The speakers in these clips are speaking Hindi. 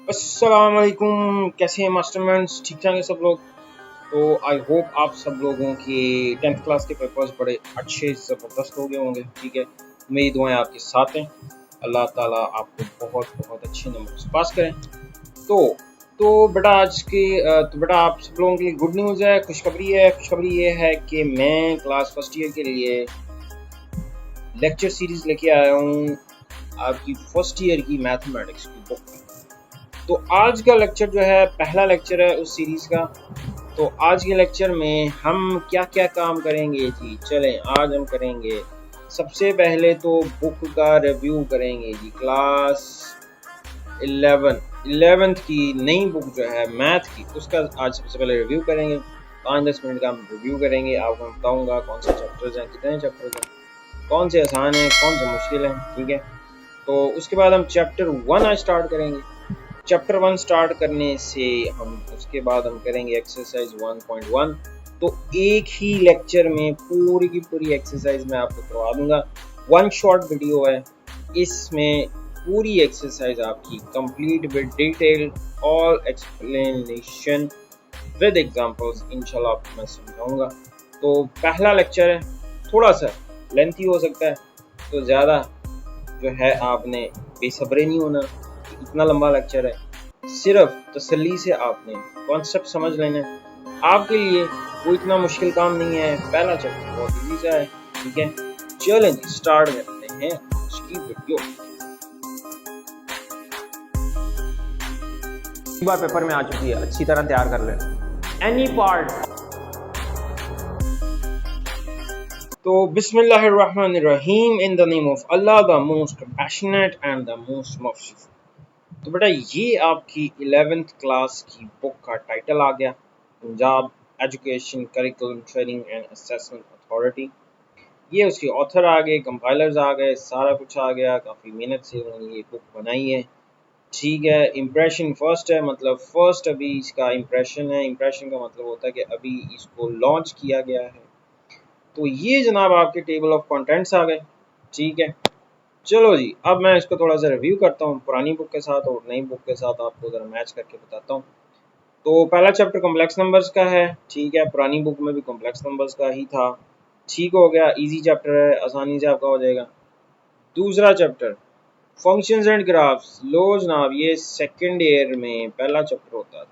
अस्सलाम वालेकुम। कैसे हैं मास्टरमाइंड्स? ठीक ठाक है सब लोग। तो आई होप आप सब लोगों के 10th क्लास के पेपर्स बड़े अच्छे ज़बरदस्त हो गए होंगे। ठीक है, मेरी दुआएं आपके साथ हैं। अल्लाह ताला आपको बहुत बहुत अच्छे नंबर से पास करें। तो तो बेटा आज के तो बेटा आप सब लोगों के लिए गुड न्यूज़ है, खुशखबरी है। खुशखबरी ये है कि मैं क्लास फर्स्ट ईयर के लिए लेक्चर सीरीज़ लेके आया हूँ आपकी फर्स्ट ईयर की मैथमेटिक्स की बुक। तो आज का लेक्चर जो है पहला लेक्चर है उस सीरीज़ का। तो आज के लेक्चर में हम क्या क्या काम करेंगे जी, चलें आज हम करेंगे। सबसे पहले तो बुक का रिव्यू करेंगे जी। क्लास 11th की नई बुक जो है मैथ की, उसका आज सबसे पहले रिव्यू करेंगे। 5-10 मिनट का हम रिव्यू करेंगे। आपको मैं बताऊंगा कौन से चैप्टर्स हैं, कितने चैप्टर्स हैं, कौन से आसान हैं, कौन से मुश्किल हैं। ठीक है, तो उसके बाद हम चैप्टर 1 आज स्टार्ट करेंगे। चैप्टर 1 स्टार्ट करने से हम उसके बाद हम करेंगे एक्सरसाइज 1.1। तो एक ही लेक्चर में पूरी की पूरी एक्सरसाइज मैं आपको करवा दूंगा। वन शॉट वीडियो है, इसमें पूरी एक्सरसाइज आपकी complete with detail all explanation with examples इंशाल्लाह आपको मैं समझाऊंगा। तो पहला लेक्चर है, थोड़ा सा लेंथी हो सकता है, तो ज़्यादा जो है आपने बेसब्रे नहीं होना। इतना लंबा लेक्चर है, सिर्फ तसल्ली से आपने कॉन्सेप्ट समझ लेना है। आपके लिए कोई इतना मुश्किल काम नहीं है। पहला चैप्टर बहुत इजी सा है। ठीक है, चलें जी स्टार्ट करते हैं आज की वीडियो। बार पेपर में आ चुकी है, अच्छी तरह तैयार कर ले। एनी पार्ट तो बिस्मिल्लाहिर्रहमानिर्रहीम, in the name of Allah the most compassionate and the most merciful. तो बेटा ये आपकी 11th क्लास की बुक का टाइटल आ गया, Punjab education curriculum training and assessment authority. ये उसके ऑथर आ गए, कंपाइलर्स आ गए, सारा कुछ आ गया। काफ़ी मेहनत से उन्होंने ये बुक बनाई है। ठीक है, इम्प्रेशन फर्स्ट है, मतलब फर्स्ट अभी इसका इम्प्रेशन है। इम्प्रेशन का मतलब होता है कि अभी इसको लॉन्च किया गया है। तो ये जनाब आपके टेबल ऑफ कंटेंट्स आ गए। ठीक है, चलो जी अब मैं इसको थोड़ा सा रिव्यू करता हूँ पुरानी बुक के साथ और नई बुक के साथ, आपको ज़रा मैच करके बताता हूँ। तो पहला चैप्टर कॉम्प्लेक्स नंबर्स का है। ठीक है, पुरानी बुक में भी कॉम्प्लेक्स नंबर्स का ही था। ठीक हो गया, इजी चैप्टर है, आसानी से आपका हो जाएगा। दूसरा चैप्टर फंक्शंस एंड ग्राफ्स। लो जनाब, ये सेकंड ईयर में पहला चैप्टर होता था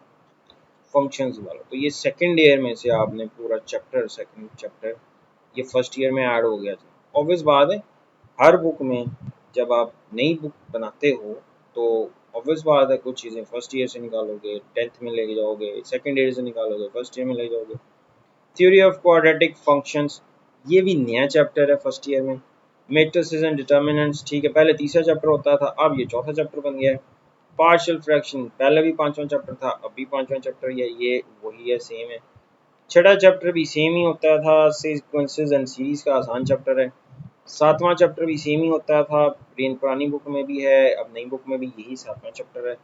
फंक्शंस वाला, तो ये सेकंड ईयर में से आपने पूरा चैप्टर, सेकंड चैप्टर ये फर्स्ट ईयर में ऐड हो गया था। ऑब्वियस बात है, हर बुक में जब आप नई बुक बनाते हो तो ऑब्वियस बात है कुछ चीज़ें फर्स्ट ईयर से निकालोगे, 10th में लेके जाओगे, सेकंड ईयर से निकालोगे, फर्स्ट ईयर में ले जाओगे। थ्योरी ऑफ क्वाड्रेटिक फंक्शंस, ये भी नया चैप्टर है फर्स्ट ईयर में। मैट्रिसेस एंड डिटर्मिनेंट्स, ठीक है, पहले तीसरा चैप्टर होता था, अब ये चौथा चैप्टर बन गया है। पार्शियल फ्रैक्शन, पहले भी पांचवा चैप्टर था, अब भी पांचवा चैप्टर ये वही है, सेम है। छठा चैप्टर भी सेम ही होता था, सीक्वेंसेस एंड सीरीज का आसान चैप्टर है। सातवां चैप्टर भी सेम ही होता था, पुरानी बुक में भी है, अब नई बुक में भी यही सातवां चैप्टर है।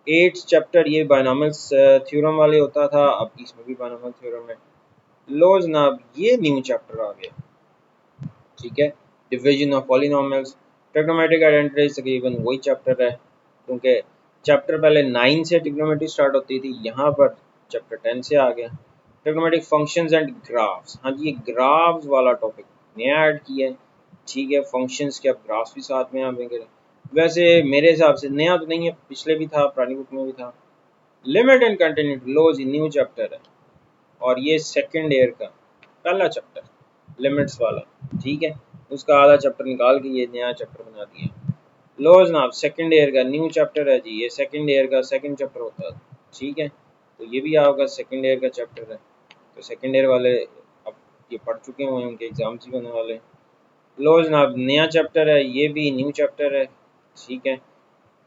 8th चैप्टर ये बायनॉमियल्स थ्योरम वाले होता था, अब इसमें भी बायनॉमियल थ्योरम है। लो जनाब, ये न्यू चैप्टर आ गया। ठीक है, division of polynomials, trigonometric identities, तकरीबन वही चैप्टर है, क्योंकि चैप्टर पहले 9 से ट्रिग्नोमेट्री स्टार्ट होती थी, यहाँ पर चैप्टर 10 से आ गया। ट्रिग्नोमेट्रिक फंक्शंस एंड ग्राफ्स, हाँ जी, ये ग्राफ्स वाला टॉपिक नया ऐड किया है। ठीक है, फंक्शंस के अब ग्राफ्स भी साथ में आएंगे। वैसे मेरे हिसाब से नया तो नहीं है, पिछले भी था, पुरानी बुक में भी था। लिमिट एंड कंटिन्यूटी, लो जी न्यू चैप्टर है, और ये सेकंड ईयर का पहला चैप्टर लिमिट्स वाला। ठीक है, उसका आधा चैप्टर निकाल के ये नया चैप्टर बना दिया। लो जनाब, सेकंड ईयर का न्यू चैप्टर है जी, ये सेकंड ईयर का सेकंड चैप्टर होता है। ठीक है, तो ये भी आपका सेकंड ईयर का चैप्टर है। तो सेकंड ईयर वाले अब ये पढ़ चुके हुए हैं, उनके एग्जाम्स ही होने वाले। लो जनाब, नया चैप्टर है, ये भी न्यू चैप्टर है। ठीक है,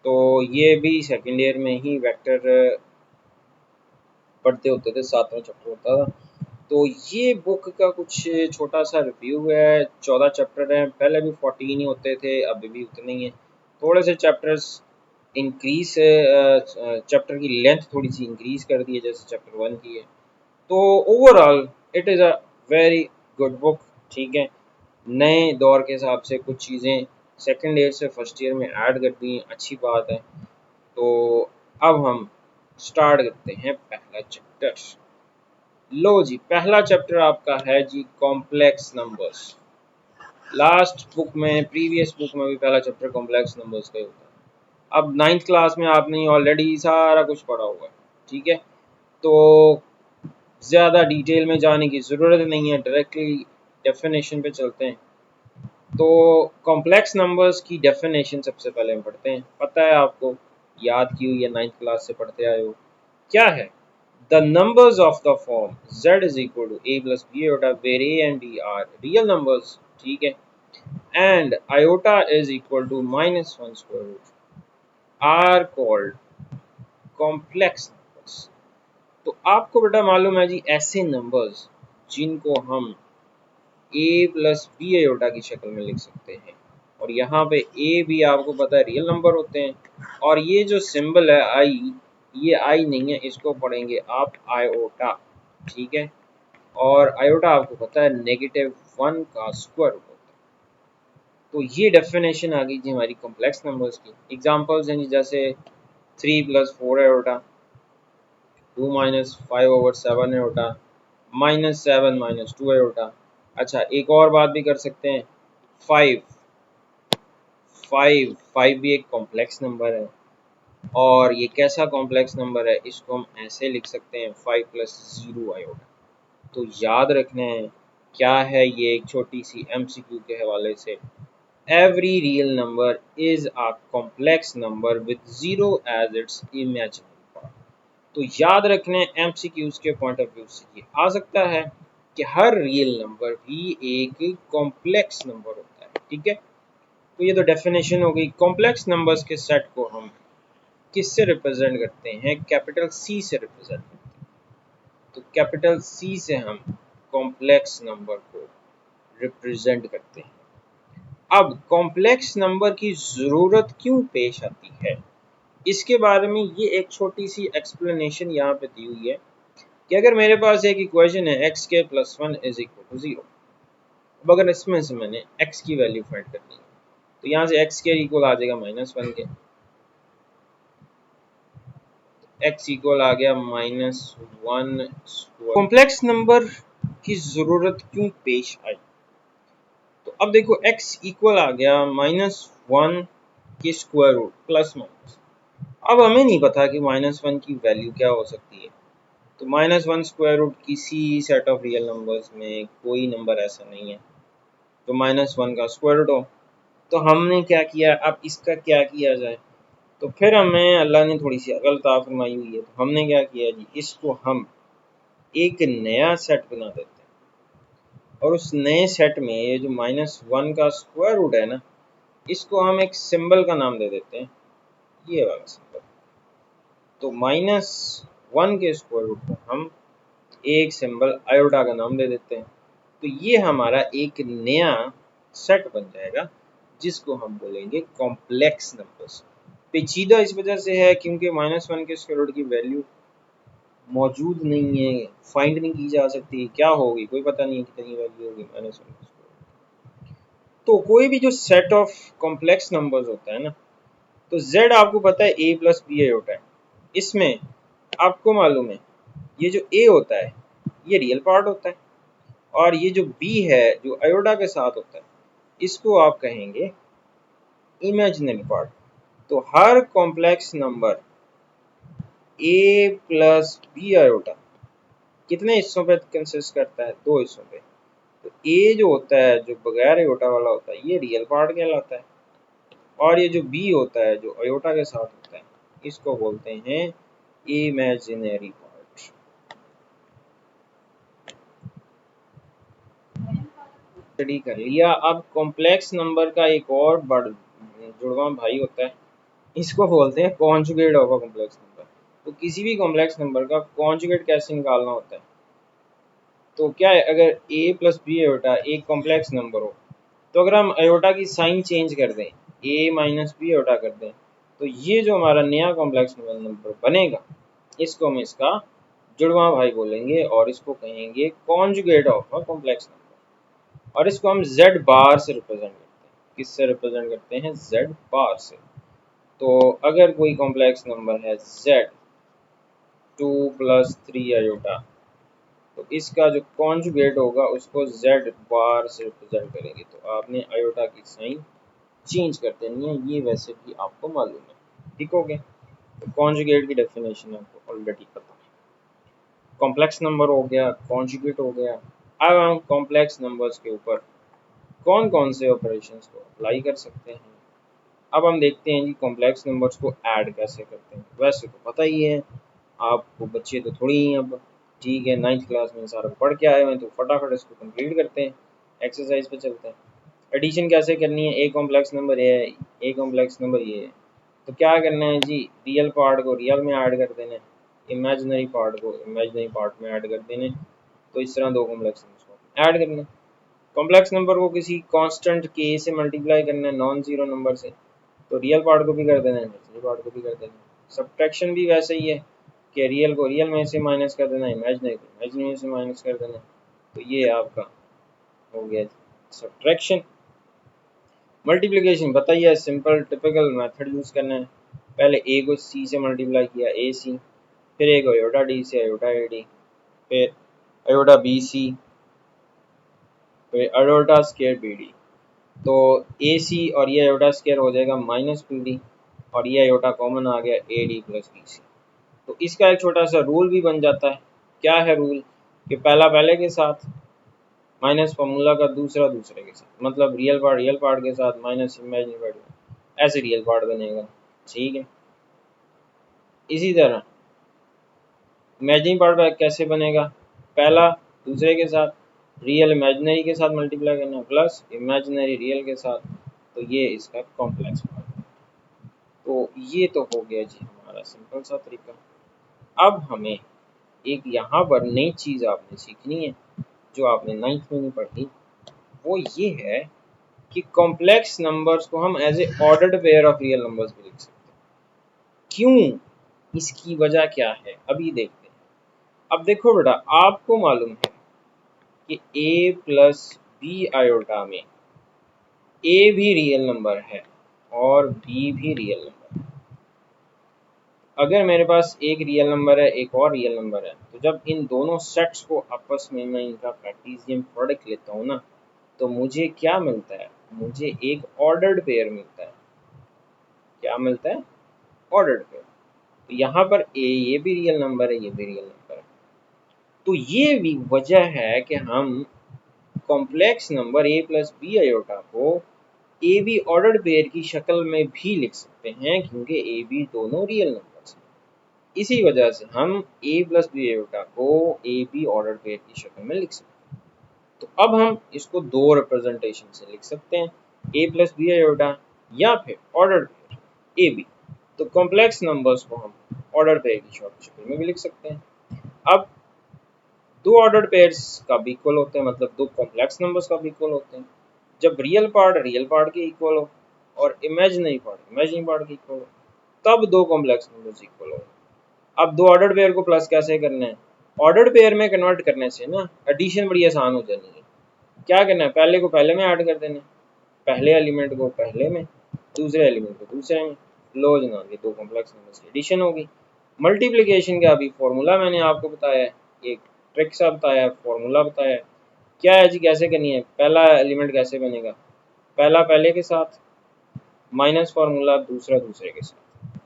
तो ये भी सेकंड ईयर में ही वेक्टर पढ़ते होते थे, सातवां चैप्टर होता था। तो ये बुक का कुछ छोटा सा रिव्यू है। 14 चैप्टर हैं, पहले भी 14 ही होते थे, अभी भी उतने ही हैं। थोड़े से चैप्टर्स इंक्रीज, चैप्टर की लेंथ थोड़ी सी इंक्रीज कर दी है, जैसे चैप्टर 1 की है। तो overall it is a very good book. ठीक है, नए दौर के हिसाब से कुछ चीज़ें सेकंड ईयर से फर्स्ट ईयर में ऐड कर दी, अच्छी बात है। तो अब हम स्टार्ट करते हैं पहला चैप्टर। लो जी, पहला चैप्टर आपका है जी कॉम्प्लेक्स नंबर्स। लास्ट बुक में, प्रीवियस बुक में भी पहला चैप्टर कॉम्प्लेक्स नंबर्स का ही होता है। अब 9th क्लास में आपने ऑलरेडी सारा कुछ पढ़ा हुआ है, ठीक है, तो ज़्यादा डिटेल में जाने की ज़रूरत नहीं है, डायरेक्टली डेफिनेशन पे चलते हैं। तो कॉम्प्लेक्स नंबर्स की डेफिनेशन सबसे पहले हम पढ़ते हैं। पता है आपको, याद की हुई है, 9th क्लास से पढ़ते आए हो। क्या है? The numbers of the form z is equal to a plus B iota where a and b are real numbers, ठीक है, and iota is equal to -1 square root are called complex numbers. तो आपको बेटा मालूम है जी, ऐसे नंबर्स जिनको हम a प्लस बी आयोटा की शक्ल में लिख सकते हैं, और यहाँ पे a भी आपको पता है रियल नंबर होते हैं, और ये जो सिंबल है i, ये i नहीं है, इसको पढ़ेंगे आप आयोटा, ठीक है, और आयोटा आपको पता है -1 का स्क्वायर रूट होता है। तो ये डेफिनेशन आ गई जी हमारी कॉम्प्लेक्स नंबर्स की। एग्जांपल्स हैं जी, जैसे 3 plus 4 iota, 2 minus 5/7 iota, -7 minus 2 iota. अच्छा, एक और बात भी कर सकते हैं, 5 5 5 भी एक कॉम्प्लेक्स नंबर है, और ये कैसा कॉम्प्लेक्स नंबर है, इसको हम ऐसे लिख सकते हैं 5 प्लस 0 आयोटा। तो याद रखना है क्या है ये, एक छोटी सी एमसीक्यू के हवाले से, every real number is a complex number with 0 as its imaginary part. तो याद रखने एमसीक्यूज के पॉइंट ऑफ व्यू से ये आ सकता है कि हर रियल नंबर भी एक कॉम्प्लेक्स नंबर होता है, ठीक है। तो ये तो डेफिनेशन हो गई। कॉम्प्लेक्स नंबर्स के सेट को हम किससे रिप्रेजेंट करते हैं? कैपिटल सी से रिप्रेजेंट करते हैं। तो कैपिटल सी से हम कॉम्प्लेक्स नंबर को रिप्रेजेंट करते हैं। अब कॉम्प्लेक्स नंबर की ज़रूरत क्यों पेश आती है, इसके बारे में ये एक छोटी सी एक्सप्लेनेशन यहाँ पे दी हुई है कि अगर मेरे पास एक इक्वेशन है x plus 1 is equal to 0। अब अगर इसमें से मैंने x की वैल्यू फाइंड करनी है, तो यहाँ से x के इक्वल आ जाएगा -1 के, x इक्वल आ गया -1 स्क्वायर। कॉम्प्लेक्स नंबर की ज़रूरत क्यों पेश आई? तो अब देखो, x इक्वल आ गया -1 के स्क्वायर रूट प्लस माइनस। अब हमें नहीं पता कि -1 की वैल्यू क्या हो सकती है, तो -1 स्क्वायर रूट किसी सेट ऑफ रियल नंबर्स में कोई नंबर ऐसा नहीं है तो -1 का स्क्वायर रूट हो। तो हमने क्या किया, अब इसका क्या किया जाए, तो फिर हमें अल्लाह ने थोड़ी सी अकल अता फरमाई हुई है, तो हमने क्या किया जी, इसको हम एक नया सेट बना देते हैं, और उस नए सेट में ये जो -1 का स्क्वायर रूट है ना, इसको हम एक सिंबल का नाम दे देते हैं, ये वाला सिंबल। तो -1 के स्क्वायर रूट को हम एक सिंबल आयोटा का नाम दे देते हैं। तो ये हमारा एक नया सेट बन जाएगा जिसको हम बोलेंगे कॉम्प्लेक्स नंबर्स। पेचीदा इस वजह से है क्योंकि -1 के स्क्वायर रूट की वैल्यू मौजूद नहीं है, फाइंड नहीं की जा सकती, क्या होगी कोई पता नहीं कितनी वैल्यू होगी -1 के स्क्वायर रूट। तो कोई भी जो सेट ऑफ कॉम्प्लेक्स नंबर्स होता है ना, तो z आपको पता है a प्लस बी होता है, इसमें आपको मालूम है ये जो a होता है ये रियल पार्ट होता है, और ये जो b है जो आयोटा के साथ होता है इसको आप कहेंगे इमेजिनरी पार्ट। तो हर complex number a plus B iota कितने हिस्सों पे कंसिस्ट करता है? 2 हिस्सों पे। तो a जो होता है, जो बगैर आयोटा वाला होता है, ये रियल पार्ट कहलाता है, और ये जो b होता है जो आयोटा के साथ होता है, इसको बोलते हैं इमेजिनरी पार्ट। स्टडी कर लिया। अब कॉम्प्लेक्स नंबर का एक और जुड़वा भाई होता है, इसको बोलते हैं conjugate of a complex number. तो किसी भी कॉम्प्लेक्स नंबर का कॉन्जुगेट कैसे निकालना होता है, तो क्या है, अगर a प्लस बी आयोटा एक कॉम्प्लेक्स नंबर हो, तो अगर हम आयोटा की साइन चेंज कर दें, a माइनस बी आयोटा कर दें, तो ये जो हमारा नया कॉम्प्लेक्स नंबर बनेगा, इसको हम इसका जुड़वा भाई बोलेंगे, और इसको कहेंगे conjugate of a complex number, और इसको हम z बार से रिप्रेजेंट करते हैं। किससे रिप्रेजेंट करते हैं? z बार से। तो अगर कोई कॉम्प्लेक्स नंबर है z 2 + 3 आयोटा, तो इसका जो कॉन्जुगेट होगा उसको z बार से रिप्रेजेंट करेंगे। तो आपने आयोटा की साइन चेंज कर देनी है, ये वैसे भी आपको मालूम है। ठीक हो गया। तो कॉन्जुगेट की डेफिनेशन आपको ऑलरेडी पता है। कॉम्प्लेक्स नंबर हो गया, कॉन्जुगेट हो गया। अब हम कॉम्प्लेक्स नंबर्स के ऊपर कौन कौन से ऑपरेशंस को अप्लाई कर सकते हैं। अब हम देखते हैं जी कॉम्प्लेक्स नंबर्स को ऐड कैसे करते हैं। वैसे तो पता ही है आपको, बच्चे तो थोड़ी ही अब, ठीक है, 9th क्लास में सारा पढ़ के आए हैं, तो फटाफट इसको कंप्लीट करते हैं, एक्सरसाइज पे चलते हैं। एडिशन कैसे करनी है, ए कॉम्प्लेक्स नंबर ये है, ए कॉम्प्लेक्स नंबर ये है, तो क्या करना है जी, रियल पार्ट को रियल में ऐड कर देना है, इमेजिनरी पार्ट को इमेजिनरी पार्ट में ऐड कर देने। तो इस तरह दो कॉम्प्लेक्स नंबर को ऐड करना है। कॉम्प्लेक्स नंबर को किसी कांस्टेंट के से मल्टीप्लाई करना है, नॉन जीरो नंबर से, तो रियल पार्ट को भी कर देना है, इमेजिनरी पार्ट को भी कर देना है। सब्ट्रैक्शन भी वैसे ही है कि रियल को रियल में से माइनस कर देना है, इमेजिनरी को इमेजिनरी में से माइनस कर देना है। तो ये आपका हो गया सब्ट्रैक्शन। मल्टीप्लिकेशन बताइए, सिंपल टिपिकल मेथड यूज करना है। पहले ए को सी से मल्टीप्लाई किया, ए सी, फिर ए को अयोटा डी से अयोटा ए डी, फिर अयोटा बी सी, फिर अयोटा स्केयर बी डी। तो ए सी और ये अयोटा स्केयर हो जाएगा माइनस बी डी, और ये अयोटा कॉमन आ गया A D plus B C. तो इसका एक छोटा सा रूल भी बन जाता है। क्या है रूल, कि पहला पहले के साथ माइनस फॉर्मूला का दूसरा दूसरे के साथ, मतलब रियल पार्ट के साथ माइनस इमेजिनरी पार्ट, ऐसे रियल पार्ट बनेगा। ठीक है, इसी तरह इमेजिनरी पार्ट कैसे बनेगा, पहला दूसरे के साथ, रियल इमेजिनरी के साथ मल्टीप्लाई करना प्लस इमेजिनरी रियल के साथ, तो ये इसका कॉम्प्लेक्स पार्ट। तो ये तो हो गया जी हमारा सिंपल सा तरीका। अब हमें एक यहाँ पर नई चीज़ आपने सीखनी है जो आपने 9th में नहीं पढ़ी, वो ये है कि कॉम्प्लेक्स नंबर्स को हम as a ordered pair of real numbers भी लिख सकते हैं। क्यों, इसकी वजह क्या है, अभी देखते हैं। अब देखो बेटा, आपको मालूम है कि a प्लस बी आयोटा में a भी रियल नंबर है और b भी रियल नंबर है। अगर मेरे पास एक रियल नंबर है, एक और रियल नंबर है, तो जब इन दोनों सेट्स को आपस में मैं इनका कार्टेशियन प्रोडक्ट लेता हूँ ना, तो मुझे क्या मिलता है, मुझे एक ऑर्डर्ड पेयर मिलता है। क्या मिलता है, ऑर्डर्ड पेयर। तो यहाँ पर ये भी रियल नंबर है, ये भी रियल नंबर है। तो ये भी वजह है कि हम complex number a plus B iota को ए बी ऑर्डर्ड पेयर की शक्ल में भी लिख सकते हैं, क्योंकि ए बी दोनों रियल नंबर्स हैं। इसी वजह से हम a प्लस बी आयोटा को ए बी ऑर्डर्ड पेयर की शक्ल में लिख सकते हैं। तो अब हम इसको दो रिप्रेजेंटेशन से लिख सकते हैं, a प्लस बी आयोटा या फिर ऑर्डर्ड पेयर ए बी। तो कॉम्प्लेक्स नंबर्स को हम ऑर्डर्ड पेयर की शक्ल में भी लिख सकते हैं। अब दो ऑर्डर्ड पेयर्स का भी इक्वल होते हैं, मतलब दो कॉम्प्लेक्स नंबर्स का भी इक्वल होते हैं, जब रियल पार्ट के इक्वल हो और इमेजिनरी पार्ट के इक्वल हो, तब दो कॉम्प्लेक्स नंबर्स इक्वल हो। अब दो ऑर्डर्ड पेयर को प्लस कैसे करना है, ऑर्डर्ड पेयर में कन्वर्ट करने से ना एडिशन बड़ी आसान हो जानी है। क्या करना है, पहले को पहले में ऐड कर देना है, पहले एलिमेंट को पहले में, दूसरे एलिमेंट को दूसरे में। लो जनाब, ये दो कॉम्प्लेक्स नंबर्स की एडिशन होगी। मल्टीप्लिकेशन का अभी फॉर्मूला मैंने आपको बताया है, एक ट्रिक सा बताया है, फॉर्मूला बताया है। क्या है जी, कैसे करनी है, पहला एलिमेंट कैसे बनेगा, पहला पहले के साथ माइनस फार्मूला दूसरा दूसरे के साथ।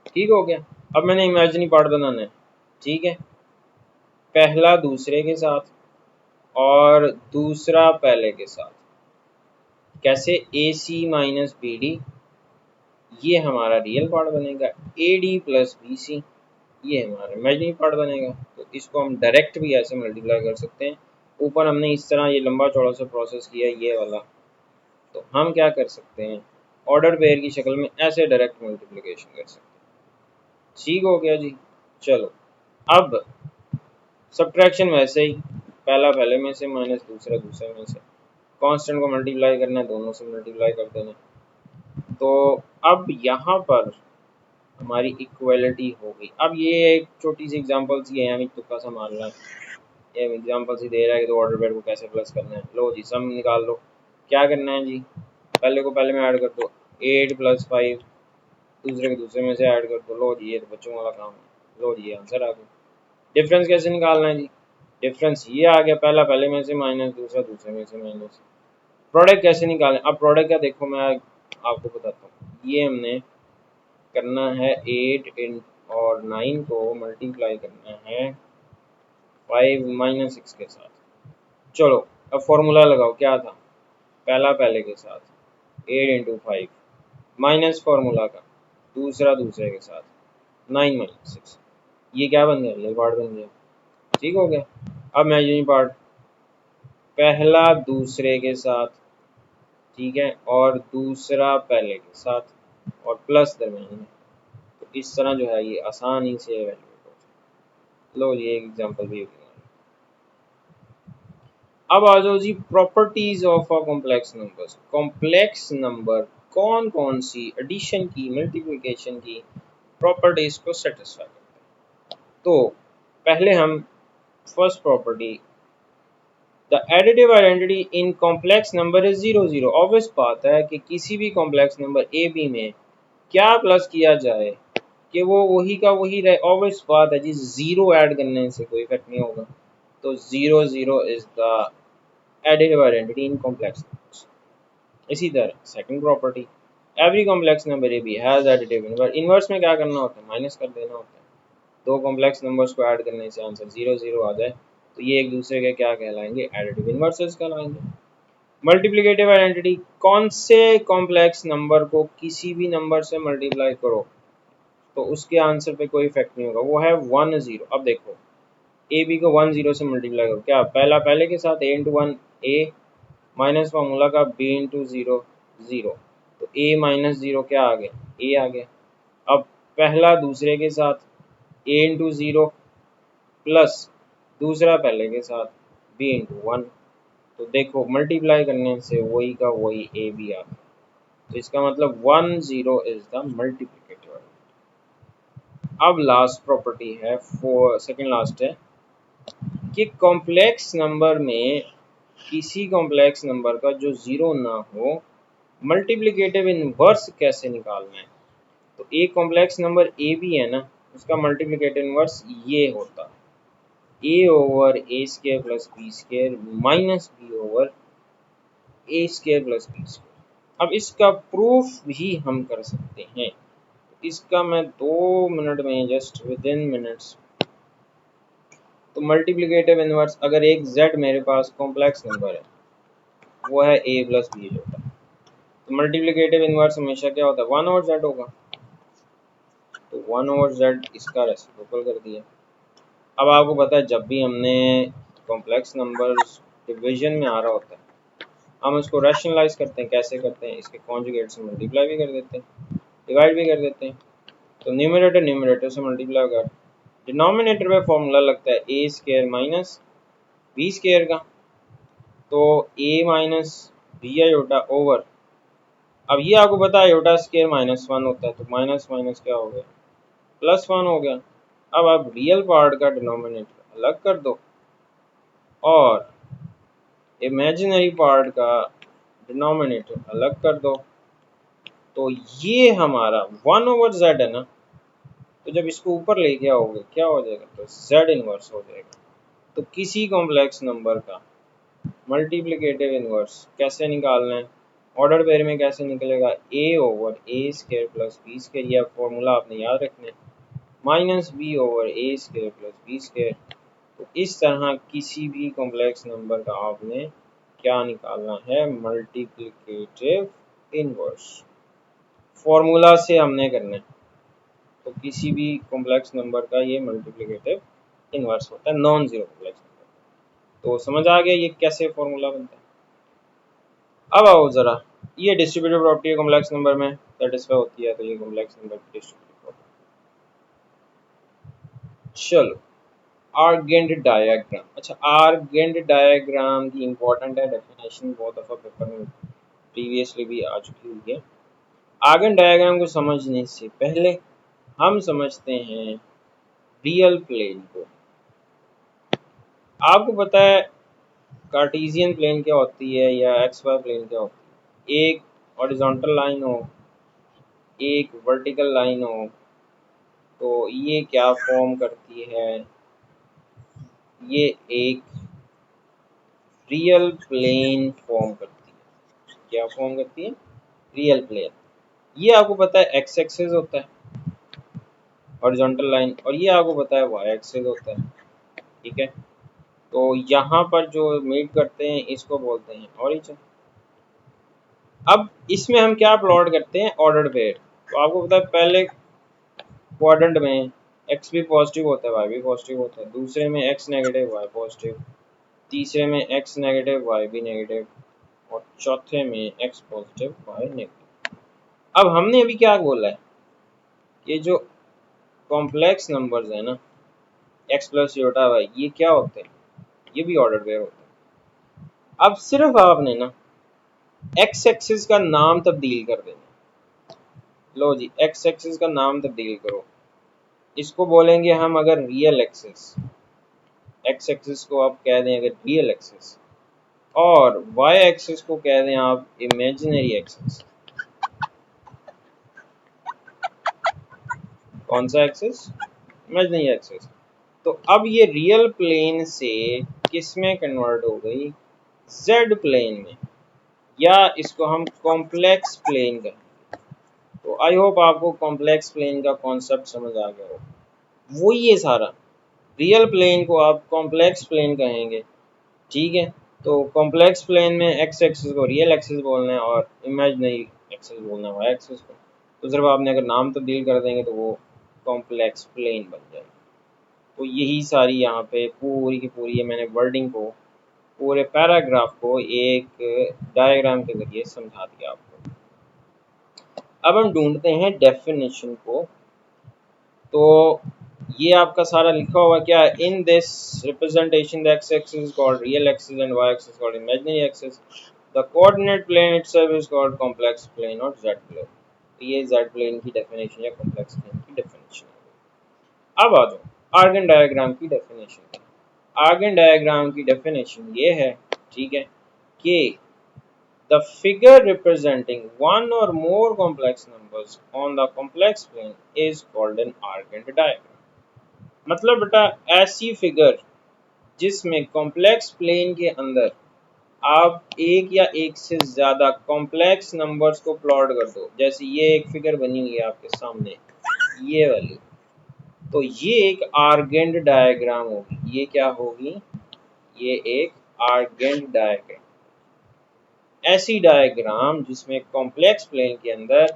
ठीक हो गया। अब मैंने इमेजिनरी पार्ट बनाना है, ठीक है, पहला दूसरे के साथ और दूसरा पहले के साथ। कैसे, A C minus B D, ये हमारा रियल पार्ट बनेगा, A D plus B C, ये हमारा इमेजिनरी पार्ट बनेगा। तो इसको हम डायरेक्ट भी ऐसे मल्टीप्लाई कर सकते हैं। ऊपर हमने इस तरह ये लंबा चौड़ा सा प्रोसेस किया ये वाला, तो हम क्या कर सकते हैं, ऑर्डर पेयर की शक्ल में ऐसे डायरेक्ट मल्टीप्लिकेशन कर सकते हैं। ठीक हो गया जी। चलो, अब सब्ट्रैक्शन वैसे ही, पहला पहले में से माइनस दूसरा दूसरे में से, कांस्टेंट को मल्टीप्लाई करना है, दोनों से मल्टीप्लाई कर देना। तो अब यहाँ पर हमारी इक्वलिटी होगी। अब ये एक छोटी सी एग्जांपल सी है, हमें तुक्का सा मारना है, ये एग्जांपल सी दे रहा है कि तो ऑर्डर पेयर को कैसे प्लस करना है। लो जी, सम निकाल लो। क्या करना है जी, पहले को पहले में ऐड कर दो, 8 + 5 दूसरे के दूसरे में से ऐड कर दो। लो जी, ये तो बच्चों वाला काम है। लो जी, आंसर आ गया। डिफरेंस कैसे निकालना है जी? डिफरेंस ये आ गया, पहला पहले में से माइनस, दूसरा दूसरे में से माइनस। प्रोडक्ट कैसे निकालें? अब प्रोडक्ट का देखो, मैं आपको बताता हूँ। ये हमने करना है 8 इन और 9 को मल्टीप्लाई करना है 5 माइनस 6 के साथ। चलो अब फॉर्मूला लगाओ, क्या था? पहला पहले के साथ 8 इंटू 5 माइनस फॉर्मूला का दूसरा दूसरे के साथ 9 माइनस 6। ये क्या बन गया? ये पार्ट बन गया। ठीक हो गया। अब इमेजिनरी पार्ट, पहला दूसरे के साथ, ठीक है, और दूसरा पहले के साथ और प्लस दरमियान में। तो इस तरह जो है ये आसानी से एवेल्यूएट हो जाए। लो ये एक एग्जांपल भी होगी। अब आ जाओ जी, properties of a complex numbers. Complex number कौन कौन सी एडिशन की, मल्टीप्लिकेशन की प्रॉपर्टीज को सेटिस्फाई करते हैं? तो पहले हम first property, the additive identity in complex number is 0 0। Obvious बात है कि किसी भी कॉम्प्लेक्स नंबर ए बी में क्या प्लस किया जाए कि वो वही का वही रहे। ऑब्वियस बात है जी, जीरो ऐड करने से कोई इफेक्ट नहीं होगा। तो 0 0 is the additive identity in complex numbers. इसी तरह second property, every complex number A B has additive inverse. Inverse में क्या करना होता है? माइनस कर देना होता है। दो कॉम्प्लेक्स नंबर्स को ऐड करने से आंसर 0 0 आ जाए तो ये एक दूसरे के क्या कहलाएंगे? एडिटिव इनवर्सेस कहलाएंगे। मल्टीप्लिकेटिव आइडेंटिटी, कौन से कॉम्प्लेक्स नंबर को किसी भी नंबर से मल्टीप्लाई करो तो उसके आंसर पे कोई इफेक्ट नहीं होगा, वो है 1 0। अब देखो, ए बी को 1 0 से मल्टीप्लाई करो, क्या पहला पहले के साथ ए इंटू वन ए माइनस फॉर्मूला का बी इंटू जीरो जीरो। तो ए माइनस जीरो क्या आ गया? ए आ गया। अब पहला दूसरे के साथ ए इंटू जीरो प्लस दूसरा पहले के साथ बी इंटू वन। तो देखो मल्टीप्लाई करने से वही का वही ए बी आ गया। तो इसका मतलब 1 0 इज द मल्टीप्लिकेटिव। अब लास्ट प्रॉपर्टी है, फोर सेकेंड लास्ट है कि कॉम्प्लेक्स नंबर में किसी कॉम्प्लेक्स नंबर का जो जीरो ना हो, मल्टीप्लिकेटिव इनवर्स कैसे निकालना है? तो एक कॉम्प्लेक्स नंबर ए भी है ना, उसका मल्टीप्लिकेटिव इनवर्स ये होता है a over A square plus B square minus B over A square plus B square. अब इसका प्रूफ भी हम कर सकते हैं। इसका मैं 2 मिनट में, जस्ट विद इन मिनट्स। तो मल्टीप्लिकेटिव इनवर्स, अगर एक z मेरे पास कॉम्प्लेक्स नंबर है, वो है a प्लस बी होता है, तो मल्टीप्लिकेटिव इनवर्स हमेशा क्या होता है? 1/z होगा। तो 1/z इसका रेसिप्रोकल कर दिया। अब आपको पता है जब भी हमने कॉम्प्लेक्स नंबर्स डिवीजन में आ रहा होता है, हम इसको रैशनलाइज करते हैं। कैसे करते हैं? इसके कॉन्जुगेट से मल्टीप्लाई भी कर देते हैं, डिवाइड भी कर देते हैं। तो न्यूमरेटर न्यूमरेटर से मल्टीप्लाई कर, डिनोमिनेटर में फॉर्मूला लगता है ए स्केयर माइनस बी स्केयर का। तो ए माइनस बी आयोटा ओवर, अब ये आपको पता है आयोटा स्केयर -1 होता है, तो माइनस माइनस क्या हो गया? +1 हो गया। अब आप रियल पार्ट का डिनोमिनेटर अलग कर दो और इमेजिनरी पार्ट का डिनोमिनेटर अलग कर दो। तो ये हमारा 1/z है ना, तो जब इसको ऊपर लेके आओगे क्या हो जाएगा? तो z इनवर्स हो जाएगा। तो किसी कॉम्प्लेक्स नंबर का मल्टीप्लिकेटिव इनवर्स कैसे निकालना है? ऑर्डर पेयर में कैसे निकलेगा? a over A square plus B square, यह फॉर्मूला आपने याद रखना है, माइनस बी ओवर ए स्केयर प्लस बी स्केयर। तो इस तरह किसी भी कॉम्प्लेक्स नंबर का आपने क्या निकालना है? Multiplicative inverse. फॉर्मूला से हमने करना है। तो किसी भी कॉम्प्लेक्स नंबर का ये मल्टीप्लिकेटिव इनवर्स होता है, नॉन जीरो कॉम्प्लेक्स नंबर। तो समझ आ गया ये कैसे फॉर्मूला बनता है। अब आओ जरा, ये डिस्ट्रीब्यूटिव प्रॉपर्टी कॉम्प्लेक्स नंबर में सेटिस्फाई होती है, तो ये कॉम्प्लेक्स नंबर की डिस्ट्रीब्यूटिव प्रॉपर्टी। चलो, आर्गेंट डायग्राम। अच्छा, आर्गेंट डायग्राम की इंपॉर्टेंट है, डेफिनेशन बहुत दफा पेपर में प्रीवियसली भी आ चुकी हुई है। आर्गेंट डायग्राम को समझने से पहले हम समझते हैं रियल प्लेन को। आपको पता है कार्टेशियन प्लेन क्या होती है या एक्स वाई प्लेन क्या होती है? एक हॉरिजॉन्टल लाइन हो एक वर्टिकल लाइन हो तो ये क्या फॉर्म करती है, ये एक रियल प्लेन फॉर्म करती है। क्या फॉर्म करती है? Real plane. ये आपको पता है एक्स एक्सिस होता है हॉरिजॉन्टल लाइन, और ये आपको पता है वाई एक्सिस होता है। ठीक है, तो यहाँ पर जो मीट करते हैं इसको बोलते हैं ऑरिजिन। अब इसमें हम क्या प्लॉट करते हैं? Ordered pair. तो आपको पता है पहले क्वाड्रेंट में एक्स भी पॉजिटिव होता है, वाई भी पॉजिटिव होता है, दूसरे में एक्स नेगेटिव वाई पॉजिटिव, तीसरे में एक्स नेगेटिव वाई भी नेगेटिव, और चौथे में एक्स पॉजिटिव वाई नेगेटिव। अब हमने अभी क्या बोला है, ये जो कॉम्प्लेक्स नंबर्स है ना, एक्स प्लस योटा वाई, ये क्या होते हैं? ये भी ऑर्डर पेयर होते हैं। अब सिर्फ आपने ना एक्स एक्सिस का नाम तब्दील कर देना। लो जी, एक्स एक्सिस का नाम तब्दील करो, इसको बोलेंगे हम अगर रियल एक्सिस, एक्स एक्सिस को आप कह दें अगर रियल एक्सिस, और वाई एक्सिस को कह दें आप इमेजिनरी एक्सिस। कौन सा एक्सिस? Imaginary axis. तो अब ये रियल प्लेन से किस में कन्वर्ट हो गई? जेड प्लेन में, या इसको हम कॉम्प्लेक्स प्लेन कहें। तो आई होप आपको कॉम्प्लेक्स प्लेन का कॉन्सेप्ट समझ आ गया हो। वो ये सारा रियल प्लेन को आप कॉम्प्लेक्स प्लेन कहेंगे। ठीक है, तो कॉम्प्लेक्स प्लेन में एक्स एक्सिस को रियल एक्सिस बोलना है और इमेजिनरी एक्सिस बोलना है वाई एक्सिस को। तो सिर्फ आपने अगर नाम तब्दील कर देंगे तो वो कॉम्प्लेक्स प्लेन बन जाएगी। तो यही सारी यहाँ पे पूरी की पूरी ये मैंने वर्डिंग को, पूरे पैराग्राफ को एक डायग्राम के जरिए समझा दिया आपको। अब हम ढूंढते हैं डेफिनेशन को। तो ये आपका सारा लिखा हुआ क्या है? In this representation the X axis is called real axis and Y axis called imaginary axis. The coordinate plane itself is called complex plane or Z plane. तो ये जेड प्लेन की डेफिनेशन या कॉम्प्लेक्स प्लेन की डेफिनेशन है। अब आ जाओ आर्गन डायग्राम की डेफिनेशन। आर्गन डायग्राम की डेफिनेशन ये है, ठीक है, कि the figure representing one or more complex numbers on the complex plane is called an argand diagram। मतलब बेटा ऐसी फिगर जिसमें कॉम्प्लेक्स प्लेन के अंदर आप एक या एक से ज्यादा कॉम्प्लेक्स नंबर्स को प्लॉट कर दो। जैसे ये एक फिगर बनी हुई है आपके सामने, ये वाली, तो ये एक आर्गेंड डायग्राम होगी। ये क्या होगी? ये एक आर्गेंड डायग्राम। ऐसी डायग्राम जिसमें कॉम्प्लेक्स प्लेन के अंदर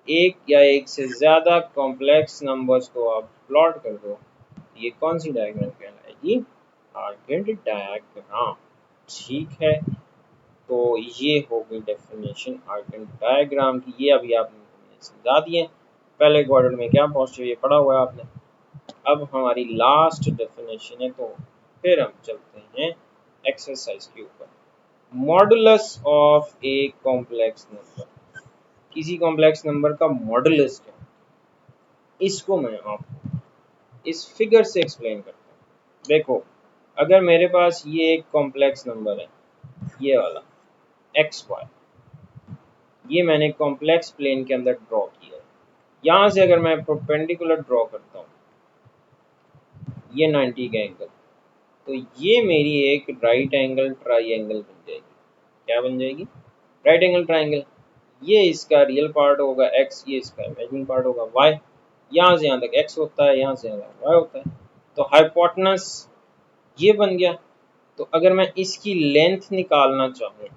एक या एक से ज्यादा कॉम्प्लेक्स नंबर्स को आप प्लॉट कर दो, ये कौन सी डायग्राम कहलाएगी? आर्गेंड डायग्राम। ठीक है, तो ये हो गई डेफिनेशन आर्गेंड डायग्राम की। ये अभी आपने समझा दिए। पहले क्वाड्रेंट में क्या पॉजिटिव ये पढ़ा हुआ है आपने। अब हमारी लास्ट डेफिनेशन है, तो फिर हम चलते हैं एक्सरसाइज के ऊपर। Modulus of a complex number. किसी कॉम्प्लेक्स नंबर का मॉडुलस क्या है, इसको मैं आपको इस फिगर से एक्सप्लेन करता हूँ। देखो, अगर मेरे पास ये एक कॉम्प्लेक्स नंबर है, ये वाला एक्स वाई, ये मैंने कॉम्प्लेक्स प्लेन के अंदर ड्रॉ किया है। यहाँ से अगर मैं परपेंडिकुलर ड्रॉ करता हूँ, ये 90 का एंगल, तो ये मेरी एक राइट एंगल ट्राइंगल बन जाएगी। क्या बन जाएगी? Right angle triangle. ये इसका रियल पार्ट होगा एक्स, ये इसका इमेजिनरी पार्ट होगा वाई। यहाँ से यहाँ तक एक्स होता है, यहाँ से यहाँ तक वाई होता है। तो हाइपोटेनस ये बन गया। तो अगर मैं इसकी लेंथ निकालना चाहूँ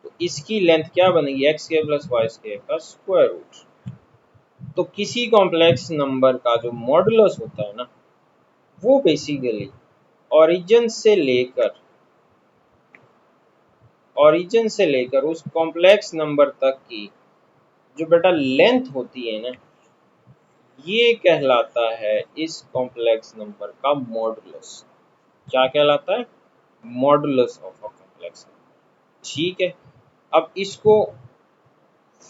तो इसकी लेंथ क्या बनेगी? X square plus Y square का स्क्वायर रूट। तो किसी कॉम्प्लेक्स नंबर का जो मॉडुलस होता है ना, वो बेसिकली ओरिजिन से लेकर उस कॉम्प्लेक्स नंबर तक की जो बेटा लेंथ होती है ना, ये कहलाता है इस कॉम्प्लेक्स नंबर का मॉडुलस। क्या कहलाता है? Modulus of a complex number. ठीक है, अब इसको